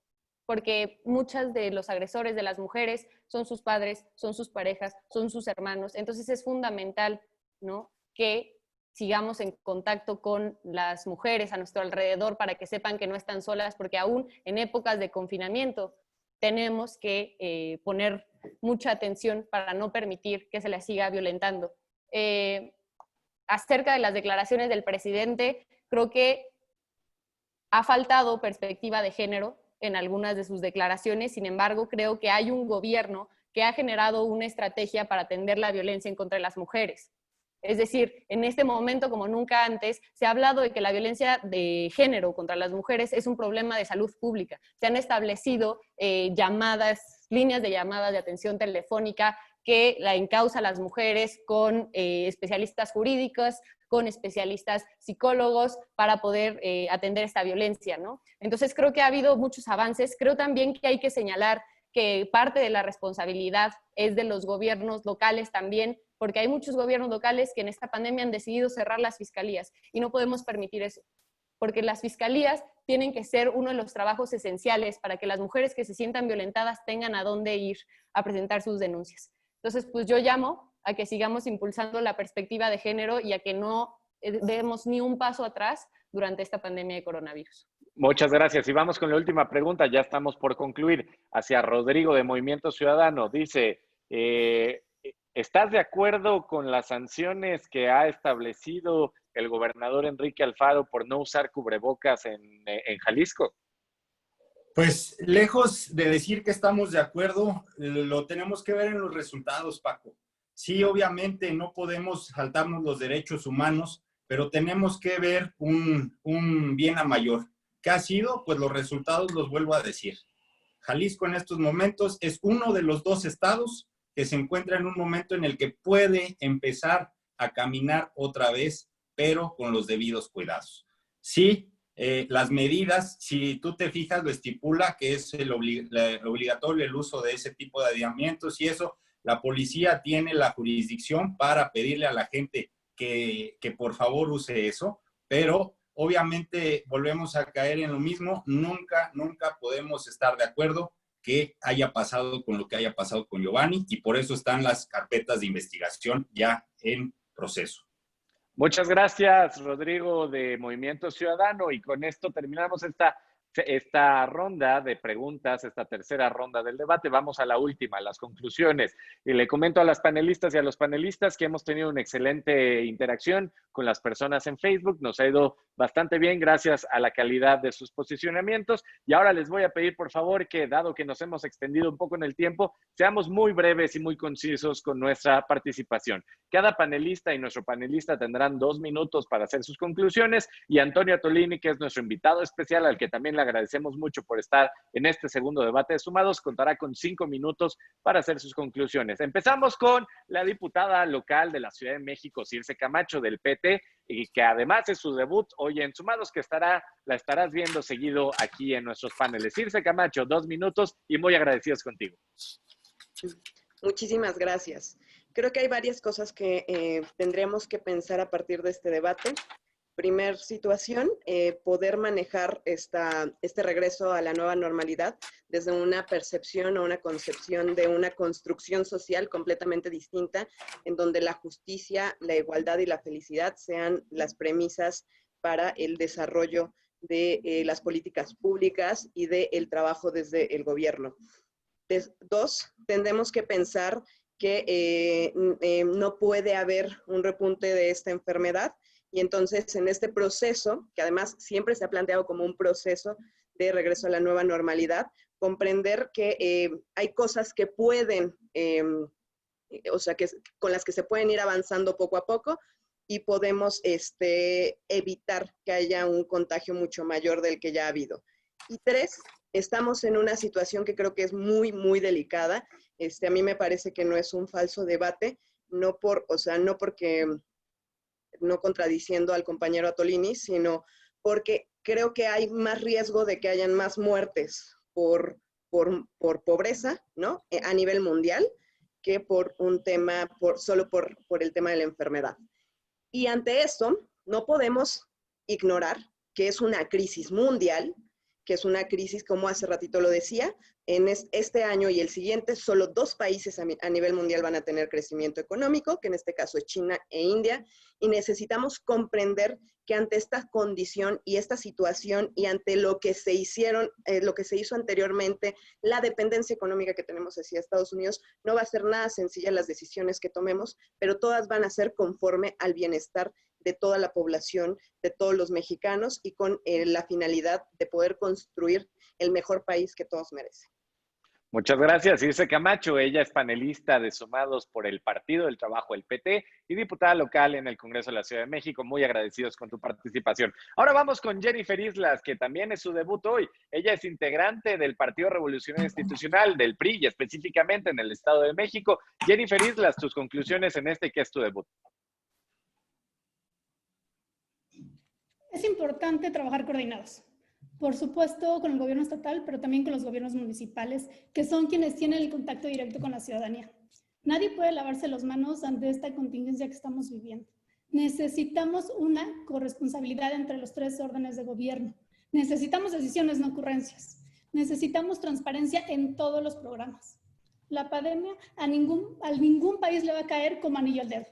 Porque muchas de los agresores de las mujeres son sus padres, son sus parejas, son sus hermanos. Entonces es fundamental, ¿no?, que sigamos en contacto con las mujeres a nuestro alrededor para que sepan que no están solas, porque aún en épocas de confinamiento tenemos que poner mucha atención para no permitir que se les siga violentando. Acerca de las declaraciones del presidente, creo que ha faltado perspectiva de género en algunas de sus declaraciones. Sin embargo, creo que hay un gobierno que ha generado una estrategia para atender la violencia en contra de las mujeres. Es decir, en este momento, como nunca antes, se ha hablado de que la violencia de género contra las mujeres es un problema de salud pública. Se han establecido líneas de llamadas de atención telefónica que la encausa a las mujeres con especialistas jurídicos, con especialistas psicólogos para poder atender esta violencia, ¿no? Entonces creo que ha habido muchos avances. Creo también que hay que señalar que parte de la responsabilidad es de los gobiernos locales también, porque hay muchos gobiernos locales que en esta pandemia han decidido cerrar las fiscalías y no podemos permitir eso, porque las fiscalías tienen que ser uno de los trabajos esenciales para que las mujeres que se sientan violentadas tengan a dónde ir a presentar sus denuncias. Entonces, pues yo llamo a que sigamos impulsando la perspectiva de género y a que no demos ni un paso atrás durante esta pandemia de coronavirus. Muchas gracias. Y vamos con la última pregunta, ya estamos por concluir, hacia Rodrigo de Movimiento Ciudadano. Dice, ¿estás de acuerdo con las sanciones que ha establecido el gobernador Enrique Alfaro por no usar cubrebocas en Jalisco? Pues lejos de decir que estamos de acuerdo, lo tenemos que ver en los resultados, Paco. Sí, obviamente no podemos saltarnos los derechos humanos, pero tenemos que ver un bien a mayor. ¿Qué ha sido? Pues los resultados los vuelvo a decir. Jalisco en estos momentos es uno de los 2 estados que se encuentra en un momento en el que puede empezar a caminar otra vez, pero con los debidos cuidados. Sí, las medidas, si tú te fijas, lo estipula que es obligatorio el uso de ese tipo de adiamentos y eso, la policía tiene la jurisdicción para pedirle a la gente que por favor use eso, pero obviamente volvemos a caer en lo mismo, nunca podemos estar de acuerdo que haya pasado con lo que haya pasado con Giovanni y por eso están las carpetas de investigación ya en proceso. Muchas gracias, Rodrigo de Movimiento Ciudadano, y con esto terminamos esta esta ronda de preguntas, esta tercera ronda del debate. Vamos a la última, las conclusiones. Y le comento a las panelistas y a los panelistas que hemos tenido una excelente interacción con las personas en Facebook. Nos ha ido bastante bien gracias a la calidad de sus posicionamientos. Y ahora les voy a pedir, por favor, que dado que nos hemos extendido un poco en el tiempo, seamos muy breves y muy concisos con nuestra participación. Cada panelista y nuestro panelista tendrán 2 minutos para hacer sus conclusiones, y Antonio Atolini, que es nuestro invitado especial, al que también le agradecemos mucho por estar en este segundo debate de Sumados, contará con 5 minutos para hacer sus conclusiones. Empezamos con la diputada local de la Ciudad de México, Circe Camacho, del PT, y que además es su debut hoy en Sumados, que la estarás viendo seguido aquí en nuestros paneles. Circe Camacho, 2 minutos y muy agradecidos contigo. Muchísimas gracias. Creo que hay varias cosas que tendríamos que pensar a partir de este debate. Primer situación, poder manejar este regreso a la nueva normalidad desde una percepción o una concepción de una construcción social completamente distinta, en donde la justicia, la igualdad y la felicidad sean las premisas para el desarrollo de las políticas públicas y del trabajo desde el gobierno. 2, tendremos que pensar que no puede haber un repunte de esta enfermedad. Y entonces, en este proceso, que además siempre se ha planteado como un proceso de regreso a la nueva normalidad, comprender que hay cosas que pueden, o sea, con las que se pueden ir avanzando poco a poco y podemos evitar que haya un contagio mucho mayor del que ya ha habido. Y 3, estamos en una situación que creo que es muy, muy delicada. A mí me parece que no es un falso debate, no porque... no contradiciendo al compañero Atolini, sino porque creo que hay más riesgo de que hayan más muertes por pobreza, ¿no? A nivel mundial, que por un tema, solo por el tema de la enfermedad. Y ante esto, no podemos ignorar que es una crisis mundial, que es una crisis, como hace ratito lo decía, en este año y el siguiente, solo 2 países a nivel mundial van a tener crecimiento económico, que en este caso es China e India, y necesitamos comprender que ante esta condición y esta situación y ante lo que se hizo anteriormente, la dependencia económica que tenemos hacia Estados Unidos, no va a ser nada sencilla las decisiones que tomemos, pero todas van a ser conforme al bienestar de toda la población, de todos los mexicanos, y con la finalidad de poder construir el mejor país que todos merecen. Muchas gracias, Circe Camacho. Ella es panelista de Sumados por el Partido del Trabajo, el PT, y diputada local en el Congreso de la Ciudad de México. Muy agradecidos con tu participación. Ahora vamos con Jennifer Islas, que también es su debut hoy. Ella es integrante del Partido Revolucionario Institucional, del PRI, y específicamente en el Estado de México. Jennifer Islas, tus conclusiones en que es tu debut. Es importante trabajar coordinados. Por supuesto, con el gobierno estatal, pero también con los gobiernos municipales, que son quienes tienen el contacto directo con la ciudadanía. Nadie puede lavarse las manos ante esta contingencia que estamos viviendo. Necesitamos una corresponsabilidad entre los 3 órdenes de gobierno. Necesitamos decisiones, no ocurrencias. Necesitamos transparencia en todos los programas. La pandemia a ningún país le va a caer como anillo al dedo.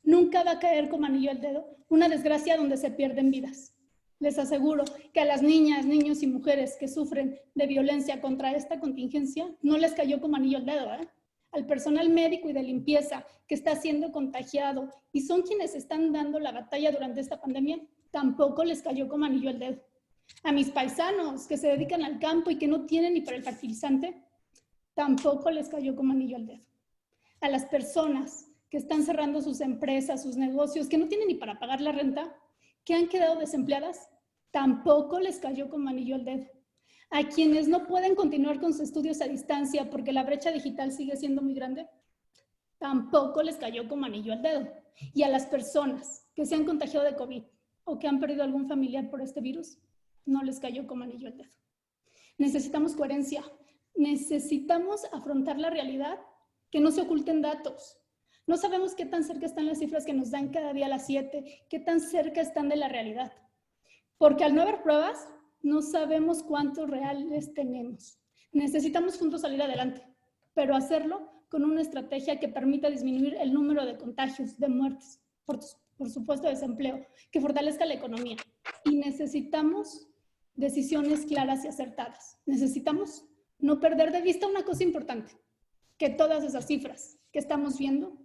Nunca va a caer como anillo al dedo una desgracia donde se pierden vidas. Les aseguro que a las niñas, niños y mujeres que sufren de violencia contra esta contingencia no les cayó como anillo al dedo, ¿eh? Al personal médico y de limpieza que está siendo contagiado y son quienes están dando la batalla durante esta pandemia, tampoco les cayó como anillo al dedo. A mis paisanos que se dedican al campo y que no tienen ni para el fertilizante, tampoco les cayó como anillo al dedo. A las personas que están cerrando sus empresas, sus negocios, que no tienen ni para pagar la renta, que han quedado desempleadas, tampoco les cayó como anillo al dedo. A quienes no pueden continuar con sus estudios a distancia porque la brecha digital sigue siendo muy grande, tampoco les cayó como anillo al dedo. Y a las personas que se han contagiado de COVID o que han perdido algún familiar por este virus, no les cayó como anillo al dedo. Necesitamos coherencia. Necesitamos afrontar la realidad, que no se oculten datos. No sabemos qué tan cerca están las cifras que nos dan cada día a las 7, qué tan cerca están de la realidad. Porque al no haber pruebas, no sabemos cuántos reales tenemos. Necesitamos juntos salir adelante, pero hacerlo con una estrategia que permita disminuir el número de contagios, de muertes, por supuesto desempleo, que fortalezca la economía. Y necesitamos decisiones claras y acertadas. Necesitamos no perder de vista una cosa importante, que todas esas cifras que estamos viendo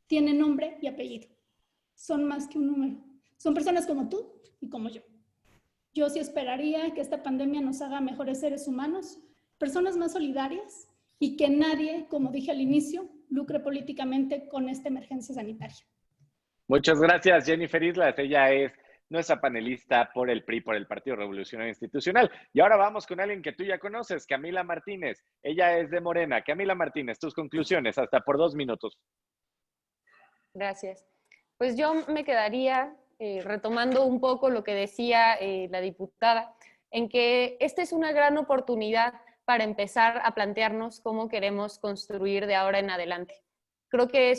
tienen nombre y apellido. Son más que un número. Son personas como tú y como yo. Yo sí esperaría que esta pandemia nos haga mejores seres humanos, personas más solidarias y que nadie, como dije al inicio, lucre políticamente con esta emergencia sanitaria. Muchas gracias, Jennifer Islas. Ella es nuestra panelista por el PRI, por el Partido Revolucionario Institucional. Y ahora vamos con alguien que tú ya conoces, Camila Martínez. Ella es de Morena. Camila Martínez, tus conclusiones, hasta por 2 minutos. Gracias. Pues yo me quedaría retomando un poco lo que decía la diputada, en que esta es una gran oportunidad para empezar a plantearnos cómo queremos construir de ahora en adelante. Creo que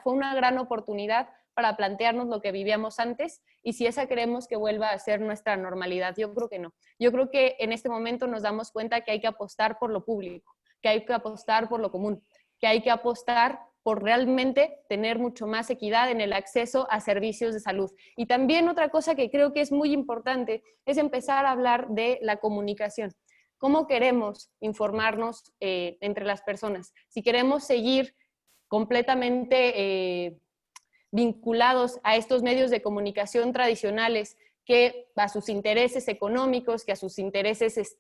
fue una gran oportunidad para plantearnos lo que vivíamos antes y si esa queremos que vuelva a ser nuestra normalidad. Yo creo que no. Yo creo que en este momento nos damos cuenta que hay que apostar por lo público, que hay que apostar por lo común, que hay que apostar por realmente tener mucho más equidad en el acceso a servicios de salud. Y también otra cosa que creo que es muy importante es empezar a hablar de la comunicación. ¿Cómo queremos informarnos entre las personas? Si queremos seguir completamente vinculados a estos medios de comunicación tradicionales que a sus intereses económicos, que a sus intereses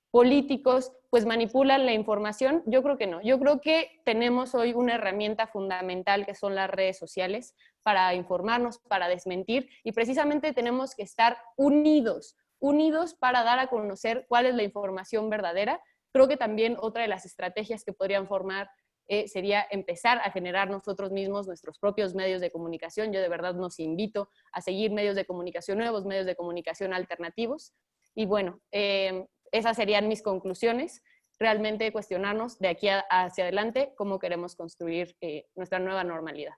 políticos, pues manipulan la información. Yo creo que no. Yo creo que tenemos hoy una herramienta fundamental que son las redes sociales para informarnos, para desmentir, y precisamente tenemos que estar unidos para dar a conocer cuál es la información verdadera. Creo que también otra de las estrategias que podrían formar sería empezar a generar nosotros mismos nuestros propios medios de comunicación. Yo de verdad nos invito a seguir medios de comunicación nuevos, medios de comunicación alternativos. Y bueno, esas serían mis conclusiones. Realmente cuestionarnos de aquí hacia adelante cómo queremos construir nuestra nueva normalidad.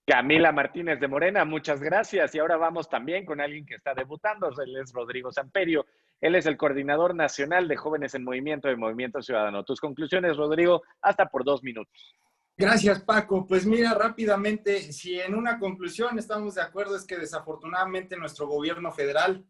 Camila Martínez de Morena, muchas gracias. Y ahora vamos también con alguien que está debutando. Él es Rodrigo Samperio. Él es el coordinador nacional de Jóvenes en Movimiento de Movimiento Ciudadano. Tus conclusiones, Rodrigo, hasta por 2 minutos. Gracias, Paco. Pues mira, rápidamente, si en una conclusión estamos de acuerdo es que desafortunadamente nuestro gobierno federal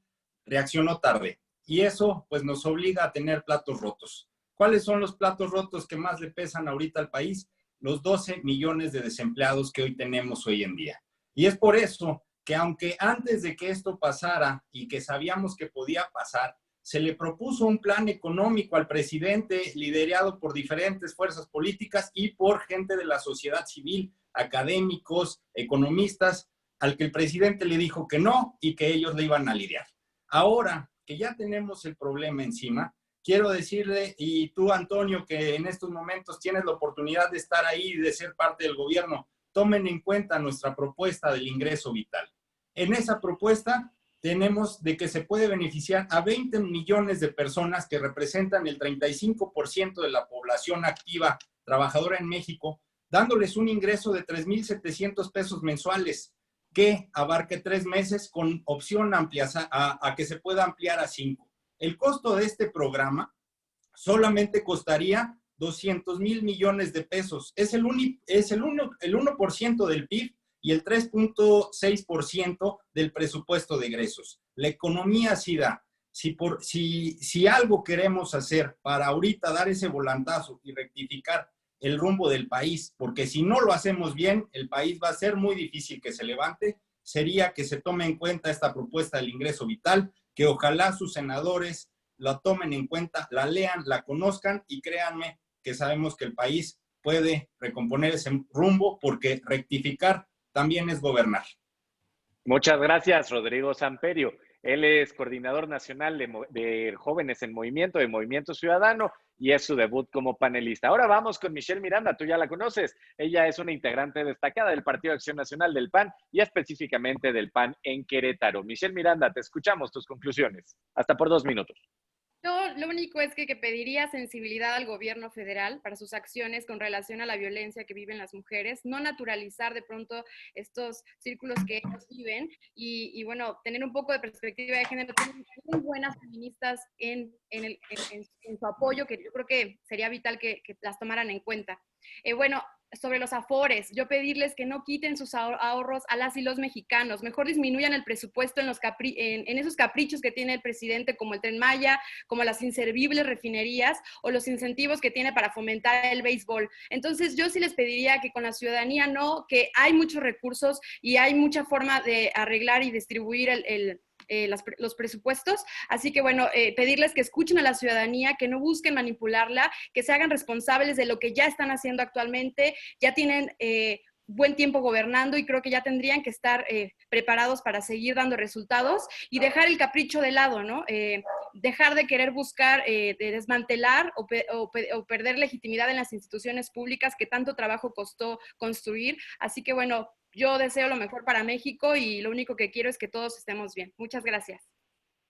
reaccionó tarde. Y eso pues nos obliga a tener platos rotos. ¿Cuáles son los platos rotos que más le pesan ahorita al país? Los 12 millones de desempleados que hoy tenemos hoy en día. Y es por eso que aunque antes de que esto pasara y que sabíamos que podía pasar, se le propuso un plan económico al presidente liderado por diferentes fuerzas políticas y por gente de la sociedad civil, académicos, economistas, al que el presidente le dijo que no y que ellos le iban a lidiar. Ahora que ya tenemos el problema encima, quiero decirle, y tú, Antonio, que en estos momentos tienes la oportunidad de estar ahí y de ser parte del gobierno, tomen en cuenta nuestra propuesta del ingreso vital. En esa propuesta tenemos de que se puede beneficiar a 20 millones de personas que representan el 35% de la población activa trabajadora en México, dándoles un ingreso de 3,700 pesos mensuales que abarque 3 meses con opción amplia a que se pueda ampliar a 5. El costo de este programa solamente costaría 200,000 millones de pesos. Es el 1% del PIB y el 3.6% del presupuesto de egresos. La economía sí da. Si algo queremos hacer para ahorita dar ese volantazo y rectificar el rumbo del país, porque si no lo hacemos bien, el país va a ser muy difícil que se levante, sería que se tome en cuenta esta propuesta del ingreso vital, que ojalá sus senadores la tomen en cuenta, la lean, la conozcan y créanme que sabemos que el país puede recomponer ese rumbo porque rectificar también es gobernar. Muchas gracias, Rodrigo Samperio. Él es coordinador nacional de Jóvenes en Movimiento, de Movimiento Ciudadano, y es su debut como panelista. Ahora vamos con Michelle Miranda, tú ya la conoces. Ella es una integrante destacada del Partido de Acción Nacional del PAN y específicamente del PAN en Querétaro. Michelle Miranda, te escuchamos tus conclusiones. Hasta por 2 minutos. Yo lo único es que pediría sensibilidad al gobierno federal para sus acciones con relación a la violencia que viven las mujeres, no naturalizar de pronto estos círculos que ellos viven y bueno, tener un poco de perspectiva de género. Tienen muy buenas feministas en su apoyo, que yo creo que sería vital que las tomaran en cuenta. Bueno, sobre los afores, yo pedirles que no quiten sus ahorros a las y los mexicanos, mejor disminuyan el presupuesto en esos caprichos que tiene el presidente, como el Tren Maya, como las inservibles refinerías o los incentivos que tiene para fomentar el béisbol. Entonces yo sí les pediría que con la ciudadanía no, que hay muchos recursos y hay mucha forma de arreglar y distribuir los presupuestos, así que bueno, pedirles que escuchen a la ciudadanía, que no busquen manipularla, que se hagan responsables de lo que ya están haciendo actualmente, ya tienen buen tiempo gobernando y creo que ya tendrían que estar preparados para seguir dando resultados y dejar el capricho de lado, ¿no? Dejar de querer buscar, de desmantelar o perder legitimidad en las instituciones públicas que tanto trabajo costó construir, así que bueno, yo deseo lo mejor para México y lo único que quiero es que todos estemos bien. Muchas gracias.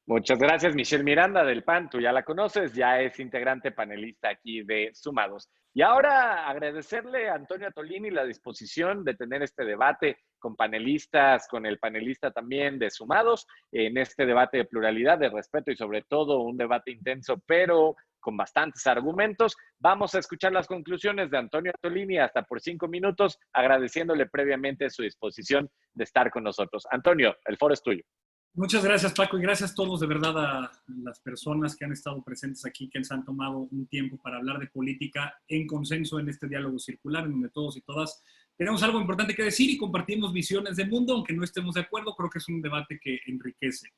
Muchas gracias, Michelle Miranda del PAN. Tú ya la conoces, ya es integrante panelista aquí de Sumados. Y ahora agradecerle a Antonio Atolini la disposición de tener este debate con panelistas, con el panelista también de Sumados, en este debate de pluralidad, de respeto y sobre todo un debate intenso, pero con bastantes argumentos. Vamos a escuchar las conclusiones de Antonio Atolini hasta por 5 minutos, agradeciéndole previamente su disposición de estar con nosotros. Antonio, el foro es tuyo. Muchas gracias, Paco, y gracias a todos de verdad a las personas que han estado presentes aquí, que se han tomado un tiempo para hablar de política en consenso en este diálogo circular, en donde todos y todas tenemos algo importante que decir y compartimos visiones del mundo, aunque no estemos de acuerdo. Creo que es un debate que enriquece.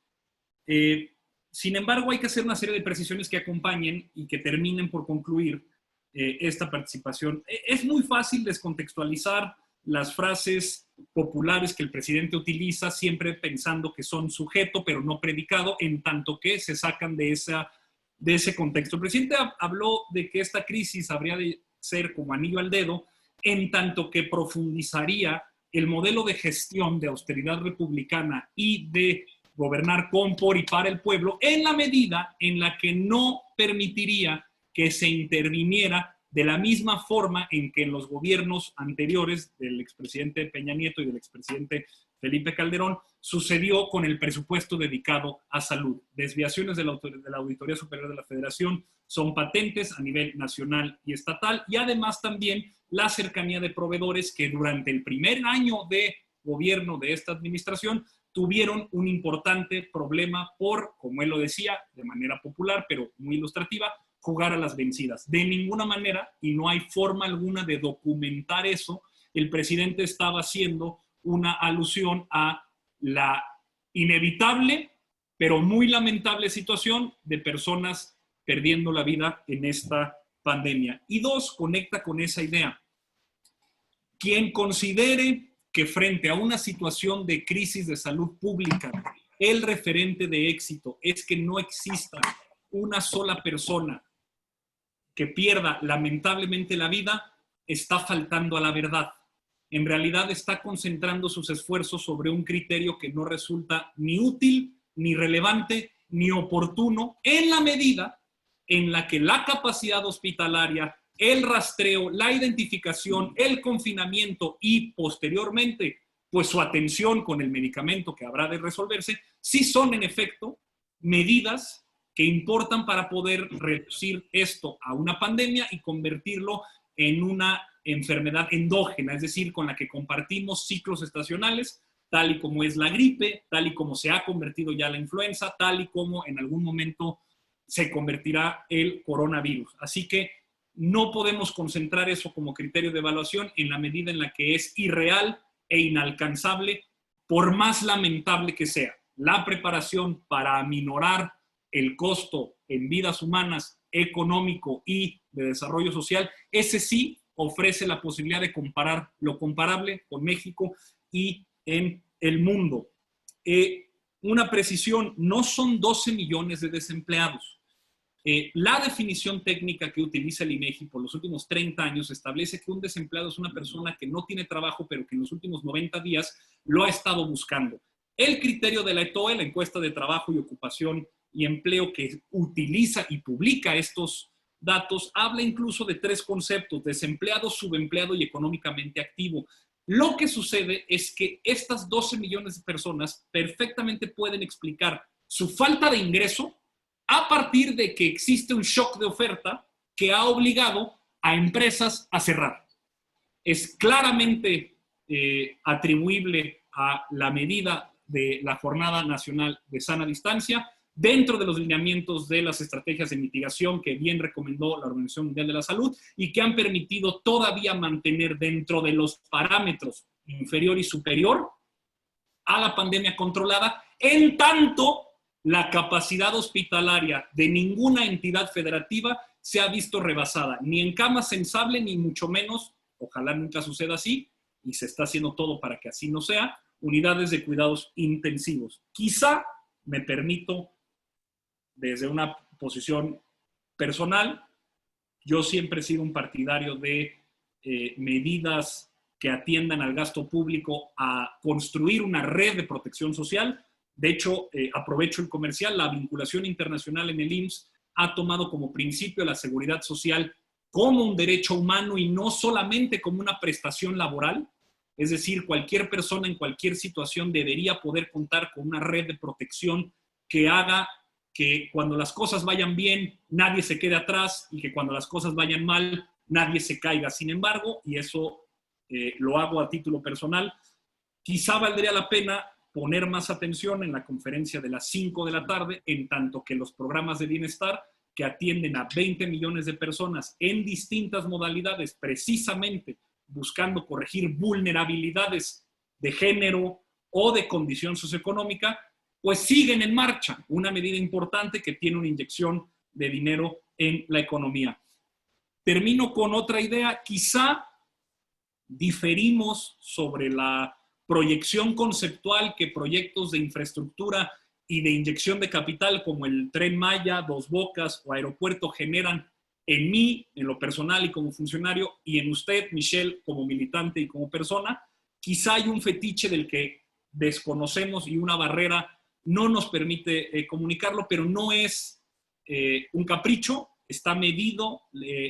Sin embargo, hay que hacer una serie de precisiones que acompañen y que terminen por concluir esta participación. Es muy fácil descontextualizar las frases populares que el presidente utiliza, siempre pensando que son sujeto, pero no predicado, en tanto que se sacan de ese contexto. El presidente habló de que esta crisis habría de ser como anillo al dedo, en tanto que profundizaría el modelo de gestión de austeridad republicana y de gobernar con, por y para el pueblo, en la medida en la que no permitiría que se interviniera de la misma forma en que en los gobiernos anteriores del expresidente Peña Nieto y del expresidente Felipe Calderón sucedió con el presupuesto dedicado a salud. Desviaciones de la Auditoría Superior de la Federación son patentes a nivel nacional y estatal, y además también la cercanía de proveedores que durante el primer año de gobierno de esta administración tuvieron un importante problema por, como él lo decía, de manera popular, pero muy ilustrativa, jugar a las vencidas. De ninguna manera, y no hay forma alguna de documentar eso, el presidente estaba haciendo una alusión a la inevitable, pero muy lamentable situación de personas perdiendo la vida en esta pandemia. Y dos, conecta con esa idea. Quien considere que frente a una situación de crisis de salud pública, el referente de éxito es que no exista una sola persona que pierda lamentablemente la vida, está faltando a la verdad. En realidad está concentrando sus esfuerzos sobre un criterio que no resulta ni útil, ni relevante, ni oportuno, en la medida en la que la capacidad hospitalaria, el rastreo, la identificación, el confinamiento y posteriormente, pues su atención con el medicamento que habrá de resolverse, sí son en efecto medidas que importan para poder reducir esto a una pandemia y convertirlo en una enfermedad endógena, es decir, con la que compartimos ciclos estacionales, tal y como es la gripe, tal y como se ha convertido ya la influenza, tal y como en algún momento se convertirá el coronavirus. Así que no podemos concentrar eso como criterio de evaluación en la medida en la que es irreal e inalcanzable, por más lamentable que sea. La preparación para aminorar el costo en vidas humanas, económico y de desarrollo social, ese sí ofrece la posibilidad de comparar lo comparable con México y en el mundo. Una precisión, no son 12 millones de desempleados. La definición técnica que utiliza el INEGI por los últimos 30 años establece que un desempleado es una persona que no tiene trabajo, pero que en los últimos 90 días lo ha estado buscando. El criterio de la ETOE, la encuesta de trabajo y ocupación y empleo que utiliza y publica estos datos, habla incluso de 3 conceptos: desempleado, subempleado y económicamente activo. Lo que sucede es que estas 12 millones de personas perfectamente pueden explicar su falta de ingreso a partir de que existe un shock de oferta que ha obligado a empresas a cerrar. es claramente atribuible a la medida de la Jornada Nacional de Sana Distancia, dentro de los lineamientos de las estrategias de mitigación que bien recomendó la Organización Mundial de la Salud y que han permitido todavía mantener dentro de los parámetros inferior y superior a la pandemia controlada, en tanto la capacidad hospitalaria de ninguna entidad federativa se ha visto rebasada, ni en camas sensibles, ni mucho menos, ojalá nunca suceda así, y se está haciendo todo para que así no sea, unidades de cuidados intensivos. Quizá me permito, desde una posición personal, yo siempre he sido un partidario de medidas que atiendan al gasto público a construir una red de protección social. De hecho, aprovecho el comercial, la vinculación internacional en el IMSS ha tomado como principio la seguridad social como un derecho humano y no solamente como una prestación laboral. Es decir, cualquier persona en cualquier situación debería poder contar con una red de protección que haga que cuando las cosas vayan bien, nadie se quede atrás y que cuando las cosas vayan mal, nadie se caiga. Sin embargo, y eso lo hago a título personal, quizá valdría la pena poner más atención en la conferencia de las 5 de la tarde, en tanto que los programas de bienestar que atienden a 20 millones de personas en distintas modalidades, precisamente buscando corregir vulnerabilidades de género o de condición socioeconómica, pues siguen en marcha. Una medida importante que tiene una inyección de dinero en la economía. Termino con otra idea. Quizá diferimos sobre la proyección conceptual que proyectos de infraestructura y de inyección de capital como el Tren Maya, Dos Bocas o Aeropuerto generan en mí, en lo personal y como funcionario, y en usted, Michelle, como militante y como persona. Quizá hay un fetiche del que desconocemos y una barrera no nos permite comunicarlo, pero no es un capricho, está medido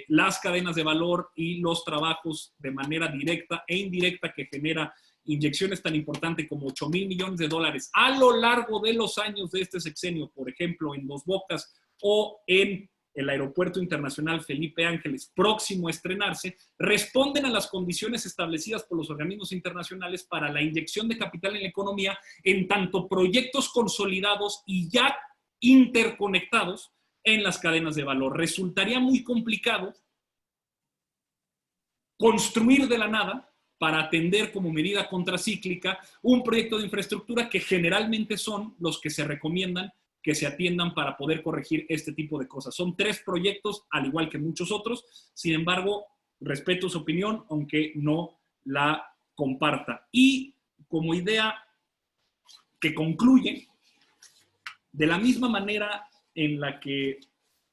las cadenas de valor y los trabajos de manera directa e indirecta que genera inyecciones tan importantes como 8,000 millones de dólares a lo largo de los años de este sexenio, por ejemplo, en Dos Bocas o en el Aeropuerto Internacional Felipe Ángeles, próximo a estrenarse, responden a las condiciones establecidas por los organismos internacionales para la inyección de capital en la economía, en tanto proyectos consolidados y ya interconectados en las cadenas de valor. Resultaría muy complicado construir de la nada para atender como medida contracíclica un proyecto de infraestructura que generalmente son los que se recomiendan que se atiendan para poder corregir este tipo de cosas. Son 3 proyectos, al igual que muchos otros. Sin embargo, respeto su opinión, aunque no la comparta. Y como idea que concluye, de la misma manera en la que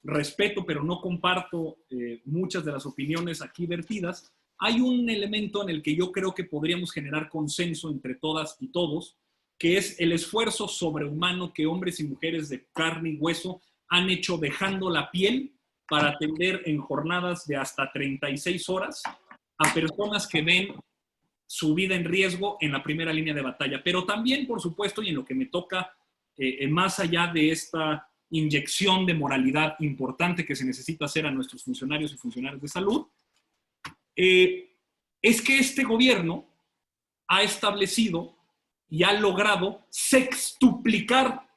respeto, pero no comparto muchas de las opiniones aquí vertidas, hay un elemento en el que yo creo que podríamos generar consenso entre todas y todos, que es el esfuerzo sobrehumano que hombres y mujeres de carne y hueso han hecho dejando la piel para atender en jornadas de hasta 36 horas a personas que ven su vida en riesgo en la primera línea de batalla. Pero también, por supuesto, y en lo que me toca, más allá de esta inyección de moralidad importante que se necesita hacer a nuestros funcionarios y funcionarios de salud, es que este gobierno ha establecido y ha logrado sextuplicar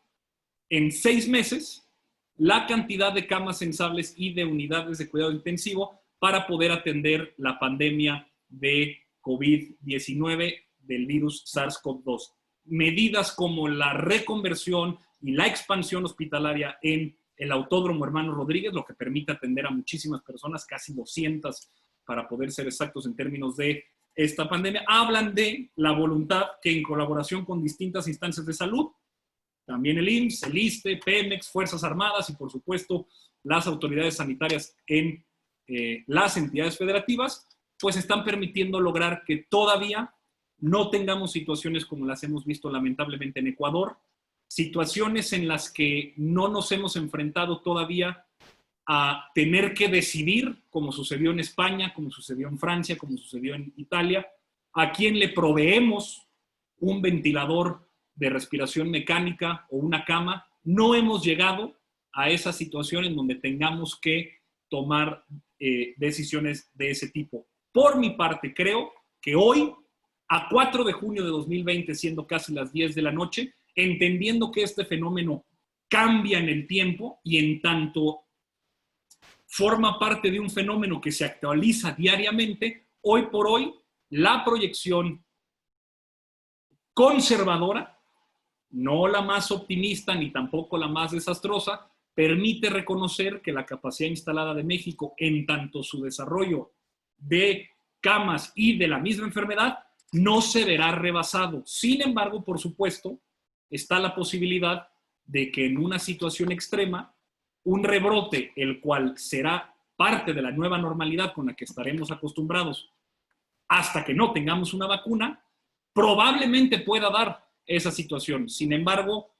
en 6 meses la cantidad de camas sensibles y de unidades de cuidado intensivo para poder atender la pandemia de COVID-19 del virus SARS-CoV-2. Medidas como la reconversión y la expansión hospitalaria en el Autódromo Hermanos Rodríguez, lo que permite atender a muchísimas personas, casi 200 para poder ser exactos en términos de esta pandemia, hablan de la voluntad que en colaboración con distintas instancias de salud, también el IMSS, el ISSSTE, Pemex, Fuerzas Armadas y por supuesto las autoridades sanitarias en las entidades federativas, pues están permitiendo lograr que todavía no tengamos situaciones como las hemos visto lamentablemente en Ecuador, situaciones en las que no nos hemos enfrentado todavía a tener que decidir, como sucedió en España, como sucedió en Francia, como sucedió en Italia, a quién le proveemos un ventilador de respiración mecánica o una cama. No hemos llegado a esa situación en donde tengamos que tomar decisiones de ese tipo. Por mi parte, creo que hoy, a 4 de junio de 2020, siendo casi las 10 de la noche, entendiendo que este fenómeno cambia en el tiempo y en tanto forma parte de un fenómeno que se actualiza diariamente, hoy por hoy la proyección conservadora, no la más optimista ni tampoco la más desastrosa, permite reconocer que la capacidad instalada de México en tanto su desarrollo de camas y de la misma enfermedad no se verá rebasado. Sin embargo, por supuesto, está la posibilidad de que en una situación extrema, un rebrote, el cual será parte de la nueva normalidad con la que estaremos acostumbrados hasta que no tengamos una vacuna, probablemente pueda dar esa situación. Sin embargo,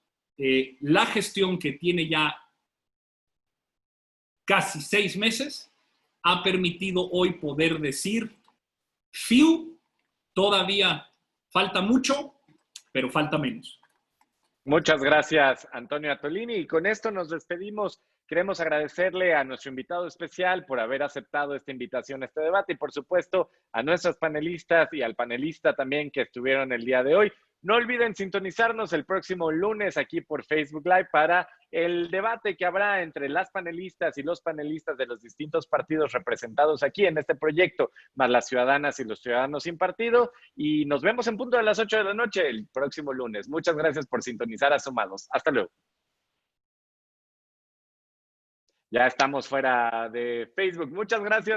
la gestión que tiene ya casi 6 meses ha permitido hoy poder decir, fiu, todavía falta mucho, pero falta menos. Muchas gracias, Antonio Atolini. Y con esto nos despedimos. Queremos agradecerle a nuestro invitado especial por haber aceptado esta invitación a este debate y, por supuesto, a nuestros panelistas y al panelista también que estuvieron el día de hoy. No olviden sintonizarnos el próximo lunes aquí por Facebook Live para el debate que habrá entre las panelistas y los panelistas de los distintos partidos representados aquí en este proyecto, más las ciudadanas y los ciudadanos sin partido. Y nos vemos en punto de las 8 de la noche el próximo lunes. Muchas gracias por sintonizar Asomados. Hasta luego. Ya estamos fuera de Facebook. Muchas gracias.